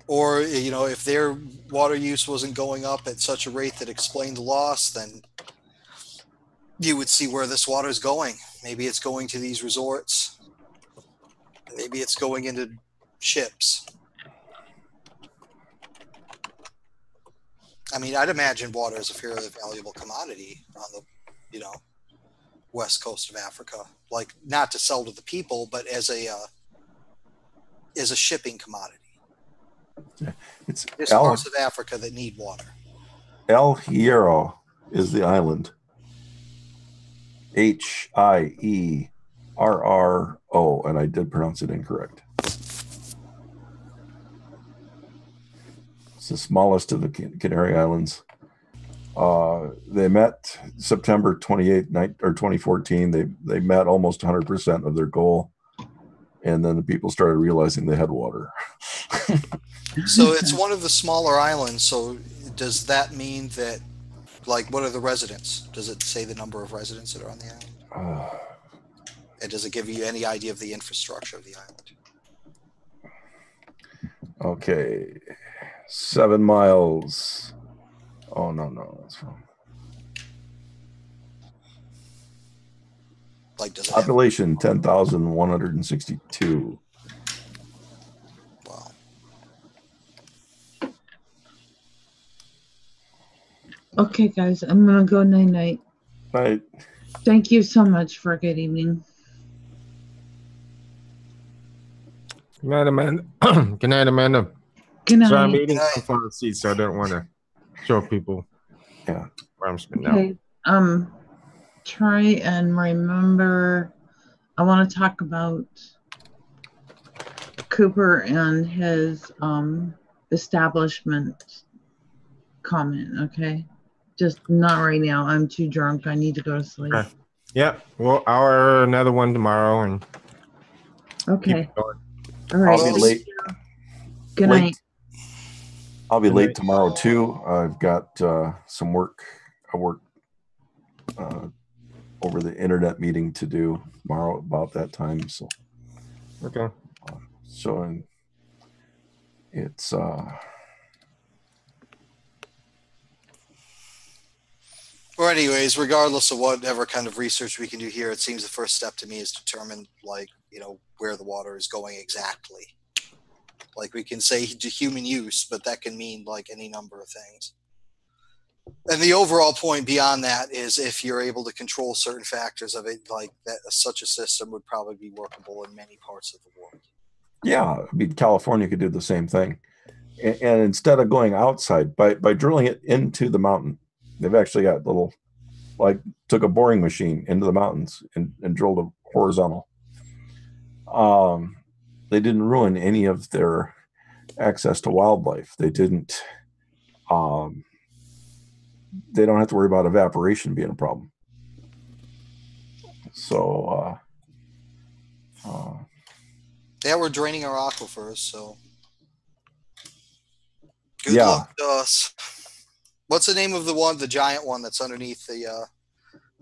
Or, you know, if their water use wasn't going up at such a rate that explained the loss, then you would see where this water is going. Maybe it's going to these resorts. Maybe it's going into ships. I mean, I'd imagine water is a fairly valuable commodity on the, you know, west coast of Africa. Like, not to sell to the people, but as a shipping commodity. There's parts of Africa that need water. El Hierro is the island. Hierro, and I did pronounce it incorrect. It's the smallest of the Canary Islands. They met September 28th, or 2014. They met almost 100% of their goal, and then the people started realizing they had water. So it's one of the smaller islands. So does that mean that, like, what are the residents? Does it say the number of residents that are on the island? And does it give you any idea of the infrastructure of the island? Okay. 7 miles. Oh, no, that's wrong. Like, does it population 10,162. Wow. Okay, guys, I'm gonna go night-night. Right. Thank you so much for a good evening. Good night, Amanda. Good night, Amanda. Good night. So I'm eating sunflower seeds, so I don't want to show people where I'm spending out. Okay. Try and remember. I want to talk about Cooper and his establishment comment. Okay, just not right now. I'm too drunk. I need to go to sleep. Okay. Yeah. Well, I'll another one tomorrow and okay. keep going. All right. I'll be late. Good night. I'll be late tomorrow too. I've got some work. I work over the internet meeting to do tomorrow about that time. So okay. So it's Or anyways, regardless of whatever kind of research we can do here, it seems the first step to me is determine, like, you know, where the water is going exactly. Like, we can say to human use, but that can mean like any number of things. And the overall point beyond that is if you're able to control certain factors of it, like that, such a system would probably be workable in many parts of the world. Yeah, I mean, California could do the same thing. And instead of going outside, by drilling it into the mountain, they've actually got little, like, took a boring machine into the mountains and drilled a horizontal. They didn't ruin any of their access to wildlife. They didn't, they don't have to worry about evaporation being a problem. So, yeah, we're draining our aquifers, so good yeah. luck to us. What's the name of the one, the giant one that's underneath the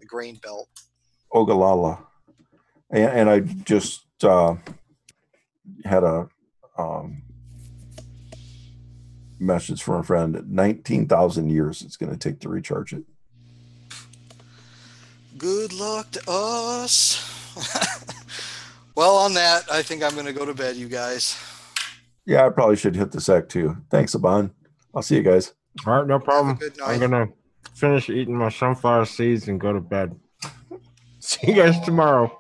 grain belt? Ogallala. And I just had a message from a friend. 19,000 years it's going to take to recharge it. Good luck to us. Well, on that, I think I'm going to go to bed, you guys. Yeah, I probably should hit the sack too. Thanks, Ebon. I'll see you guys. All right, no problem. Good night. I'm gonna finish eating my sunflower seeds and go to bed. See you guys tomorrow.